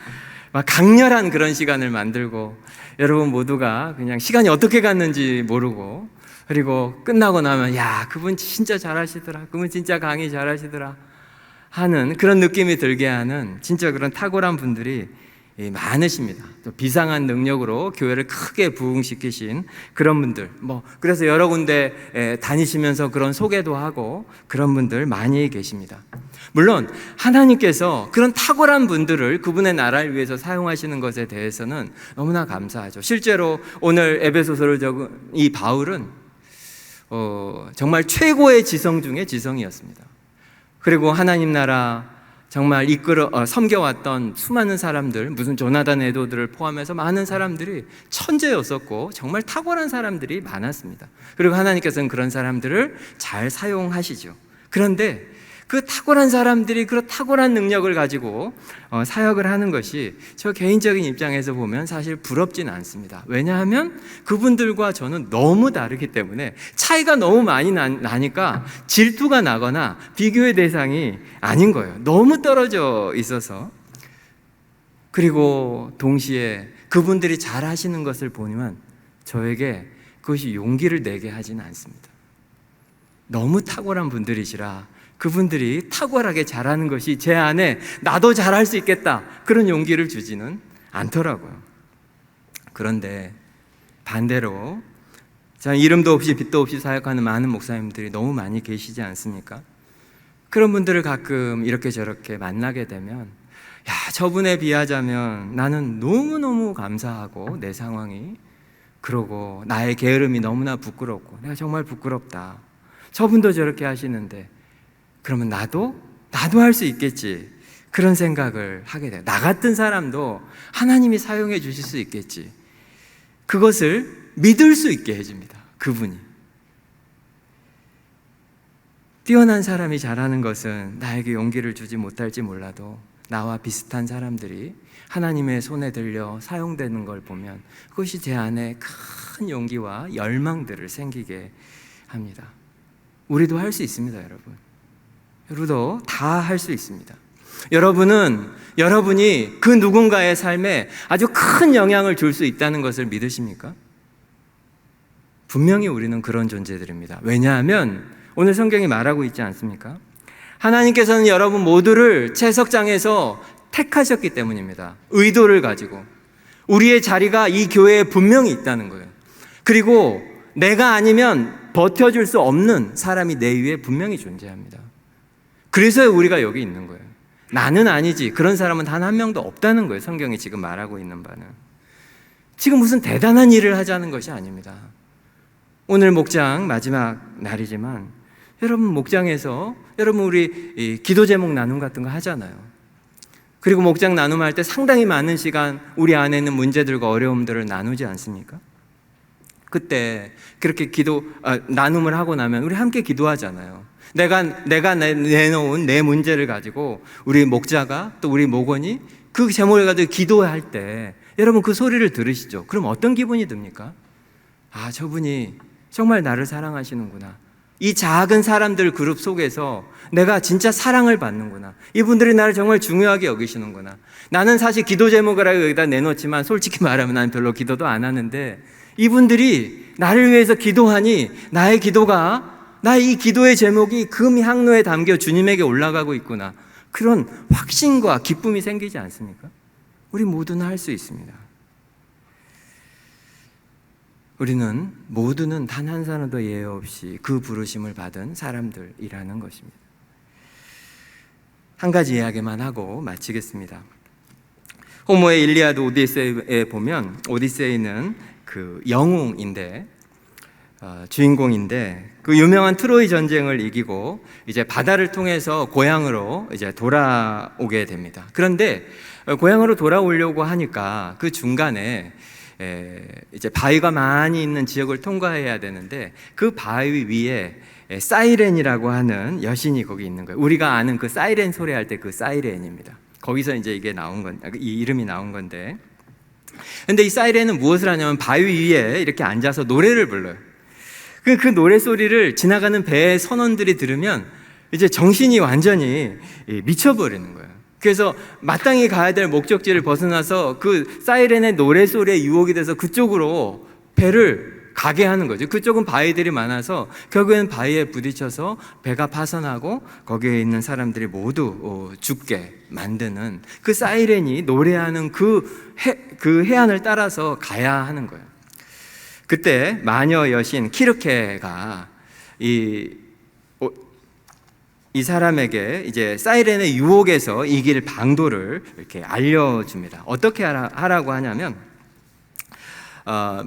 막 강렬한 그런 시간을 만들고, 여러분 모두가 그냥 시간이 어떻게 갔는지 모르고, 그리고 끝나고 나면 야, 그분 진짜 잘하시더라, 그분 진짜 강의 잘하시더라 하는 그런 느낌이 들게 하는 진짜 그런 탁월한 분들이 많으십니다. 또 비상한 능력으로 교회를 크게 부흥시키신 그런 분들, 그래서 여러 군데 다니시면서 그런 소개도 하고 그런 분들 많이 계십니다. 물론 하나님께서 그런 탁월한 분들을 그분의 나라를 위해서 사용하시는 것에 대해서는 너무나 감사하죠. 실제로 오늘 에베소서를 적은 이 바울은 정말 최고의 지성 중에 지성이었습니다. 그리고 하나님 나라 정말 섬겨왔던 수많은 사람들, 무슨 조나단 에도들을 포함해서 많은 사람들이 천재였었고 정말 탁월한 사람들이 많았습니다. 그리고 하나님께서는 그런 사람들을 잘 사용하시죠. 그런데 그 탁월한 사람들이 그 탁월한 능력을 가지고 사역을 하는 것이 저 개인적인 입장에서 보면 사실 부럽진 않습니다. 왜냐하면 그분들과 저는 너무 다르기 때문에 차이가 너무 많이 나니까 질투가 나거나 비교의 대상이 아닌 거예요. 너무 떨어져 있어서. 그리고 동시에 그분들이 잘 하시는 것을 보면 저에게 그것이 용기를 내게 하지는 않습니다. 너무 탁월한 분들이시라 그분들이 탁월하게 잘하는 것이 제 안에 나도 잘할 수 있겠다 그런 용기를 주지는 않더라고요. 그런데 반대로 이름도 없이 빛도 없이 사역하는 많은 목사님들이 너무 많이 계시지 않습니까? 그런 분들을 가끔 이렇게 저렇게 만나게 되면 야, 저분에 비하자면 나는 너무너무 감사하고 내 상황이 그러고 나의 게으름이 너무나 부끄럽고 내가 정말 부끄럽다. 저분도 저렇게 하시는데 그러면 나도 할 수 있겠지. 그런 생각을 하게 돼요. 나 같은 사람도 하나님이 사용해 주실 수 있겠지. 그것을 믿을 수 있게 해줍니다. 그분이. 뛰어난 사람이 잘하는 것은 나에게 용기를 주지 못할지 몰라도 나와 비슷한 사람들이 하나님의 손에 들려 사용되는 걸 보면 그것이 제 안에 큰 용기와 열망들을 생기게 합니다. 우리도 할 수 있습니다, 여러분. 우리도 다 할 수 있습니다. 여러분이 그 누군가의 삶에 아주 큰 영향을 줄 수 있다는 것을 믿으십니까? 분명히 우리는 그런 존재들입니다. 왜냐하면 오늘 성경이 말하고 있지 않습니까? 하나님께서는 여러분 모두를 채석장에서 택하셨기 때문입니다. 의도를 가지고 우리의 자리가 이 교회에 분명히 있다는 거예요. 그리고 내가 아니면 버텨줄 수 없는 사람이 내 위에 분명히 존재합니다. 그래서 우리가 여기 있는 거예요. 나는 아니지. 그런 사람은 단 한 명도 없다는 거예요. 성경이 지금 말하고 있는 바는. 지금 무슨 대단한 일을 하자는 것이 아닙니다. 오늘 목장 마지막 날이지만 여러분 목장에서 우리 기도 제목 나눔 같은 거 하잖아요. 그리고 목장 나눔할 때 상당히 많은 시간 우리 안에 있는 문제들과 어려움들을 나누지 않습니까? 그때 그렇게 나눔을 하고 나면 우리 함께 기도하잖아요. 내가 내놓은 내 문제를 가지고 우리 목자가 또 우리 목원이 그 제목을 가지고 기도할 때 여러분 그 소리를 들으시죠? 그럼 어떤 기분이 듭니까? 아, 저분이 정말 나를 사랑하시는구나. 이 작은 사람들 그룹 속에서 내가 진짜 사랑을 받는구나. 이분들이 나를 정말 중요하게 여기시는구나. 나는 사실 기도 제목을 여기다 내놓지만 솔직히 말하면 난 별로 기도도 안 하는데 이분들이 나를 위해서 기도하니 나의 이 기도의 제목이 금 향로에 담겨 주님에게 올라가고 있구나. 그런 확신과 기쁨이 생기지 않습니까? 우리 모두는 할 수 있습니다. 우리는 모두는 단 한 사람도 예외 없이 그 부르심을 받은 사람들이라는 것입니다. 한 가지 이야기만 하고 마치겠습니다. 호모의 일리아드 오디세이에 보면 오디세이는 그 영웅인데 주인공인데 그 유명한 트로이 전쟁을 이기고 이제 바다를 통해서 고향으로 이제 돌아오게 됩니다. 그런데 고향으로 돌아오려고 하니까 그 중간에 이제 바위가 많이 있는 지역을 통과해야 되는데 그 바위 위에 사이렌이라고 하는 여신이 거기 있는 거예요. 우리가 아는 그 사이렌 소리할 때 그 사이렌입니다. 거기서 이제 이게 이 이름이 나온 건데, 근데 이 사이렌은 무엇을 하냐면 바위 위에 이렇게 앉아서 노래를 불러요. 그 노래 소리를 지나가는 배의 선원들이 들으면 이제 정신이 완전히 미쳐버리는 거예요. 그래서 마땅히 가야 될 목적지를 벗어나서 그 사이렌의 노래 소리에 유혹이 돼서 그쪽으로 배를 가게 하는 거죠. 그쪽은 바위들이 많아서 결국에는 바위에 부딪혀서 배가 파손하고 거기에 있는 사람들이 모두 죽게 만드는 그 사이렌이 노래하는 그 해안을 따라서 가야 하는 거예요. 그때 마녀 여신 키르케가 이 사람에게 이제 사이렌의 유혹에서 이길 방도를 이렇게 알려줍니다. 어떻게 하라고 하냐면,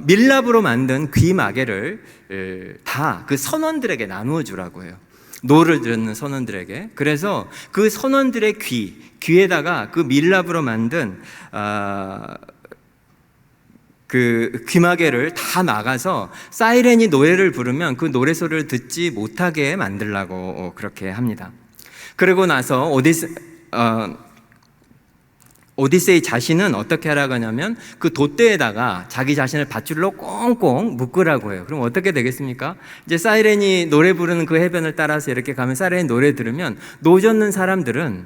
밀랍으로 만든 귀마개를 다 그 선원들에게 나누어 주라고 해요. 노를 듣는 선원들에게. 그래서 그 선원들의 귀에다가 그 밀랍으로 만든 그 귀마개를 다 막아서 사이렌이 노래를 부르면 그 노래 소리를 듣지 못하게 만들라고 그렇게 합니다. 그리고 나서 오디세이 자신은 어떻게 하라고 하냐면 그 돛대에다가 자기 자신을 밧줄로 꽁꽁 묶으라고 해요. 그럼 어떻게 되겠습니까? 이제 사이렌이 노래 부르는 그 해변을 따라서 이렇게 가면 사이렌이 노래 들으면 노젓는 사람들은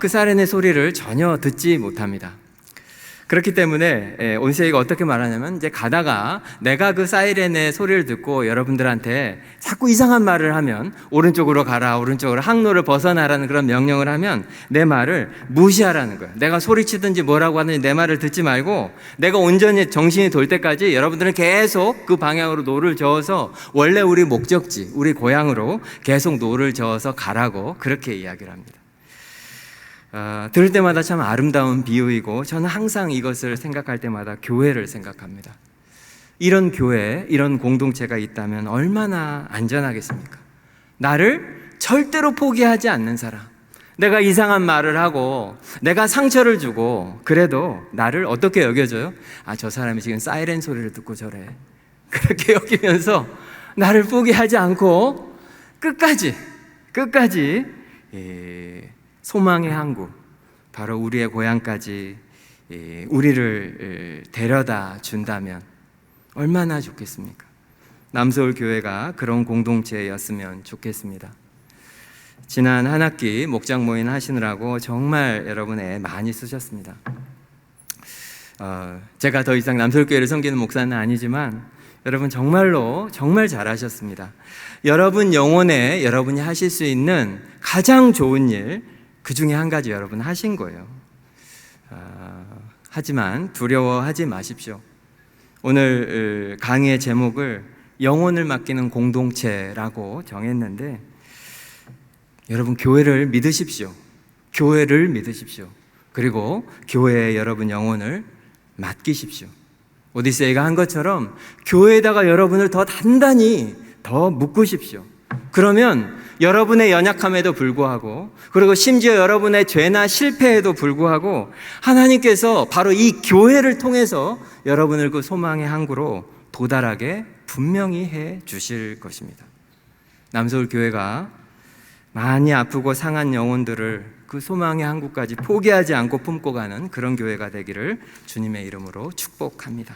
그 사이렌의 소리를 전혀 듣지 못합니다. 그렇기 때문에 오디세이가 어떻게 말하냐면 이제 가다가 내가 그 사이렌의 소리를 듣고 여러분들한테 자꾸 이상한 말을 하면 오른쪽으로 가라, 오른쪽으로 항로를 벗어나라는 그런 명령을 하면 내 말을 무시하라는 거예요. 내가 소리치든지 뭐라고 하든지 내 말을 듣지 말고 내가 온전히 정신이 돌 때까지 여러분들은 계속 그 방향으로 노를 저어서 원래 우리 목적지, 우리 고향으로 계속 노를 저어서 가라고 그렇게 이야기를 합니다. 들을 때마다 참 아름다운 비유이고 저는 항상 이것을 생각할 때마다 교회를 생각합니다. 이런 교회, 이런 공동체가 있다면 얼마나 안전하겠습니까? 나를 절대로 포기하지 않는 사람, 내가 이상한 말을 하고 내가 상처를 주고 그래도 나를 어떻게 여겨줘요? 저 사람이 지금 사이렌 소리를 듣고 저래, 그렇게 여기면서 나를 포기하지 않고 끝까지 소망의 항구, 바로 우리의 고향까지 우리를 데려다 준다면 얼마나 좋겠습니까? 남서울 교회가 그런 공동체였으면 좋겠습니다. 지난 한 학기 목장 모임 하시느라고 정말 여러분 애 많이 쓰셨습니다. 제가 더 이상 남서울 교회를 섬기는 목사는 아니지만 여러분 정말로 정말 잘하셨습니다. 여러분 영혼에 여러분이 하실 수 있는 가장 좋은 일, 그 중에 한 가지 여러분 하신 거예요. 하지만 두려워하지 마십시오. 오늘 강의의 제목을 영혼을 맡기는 공동체라고 정했는데 여러분 교회를 믿으십시오. 교회를 믿으십시오. 그리고 교회에 여러분 영혼을 맡기십시오. 오디세이가 한 것처럼 교회에다가 여러분을 더 단단히 더 묶으십시오. 그러면 여러분의 연약함에도 불구하고 그리고 심지어 여러분의 죄나 실패에도 불구하고 하나님께서 바로 이 교회를 통해서 여러분을 그 소망의 항구로 도달하게 분명히 해 주실 것입니다. 남서울 교회가 많이 아프고 상한 영혼들을 그 소망의 항구까지 포기하지 않고 품고 가는 그런 교회가 되기를 주님의 이름으로 축복합니다.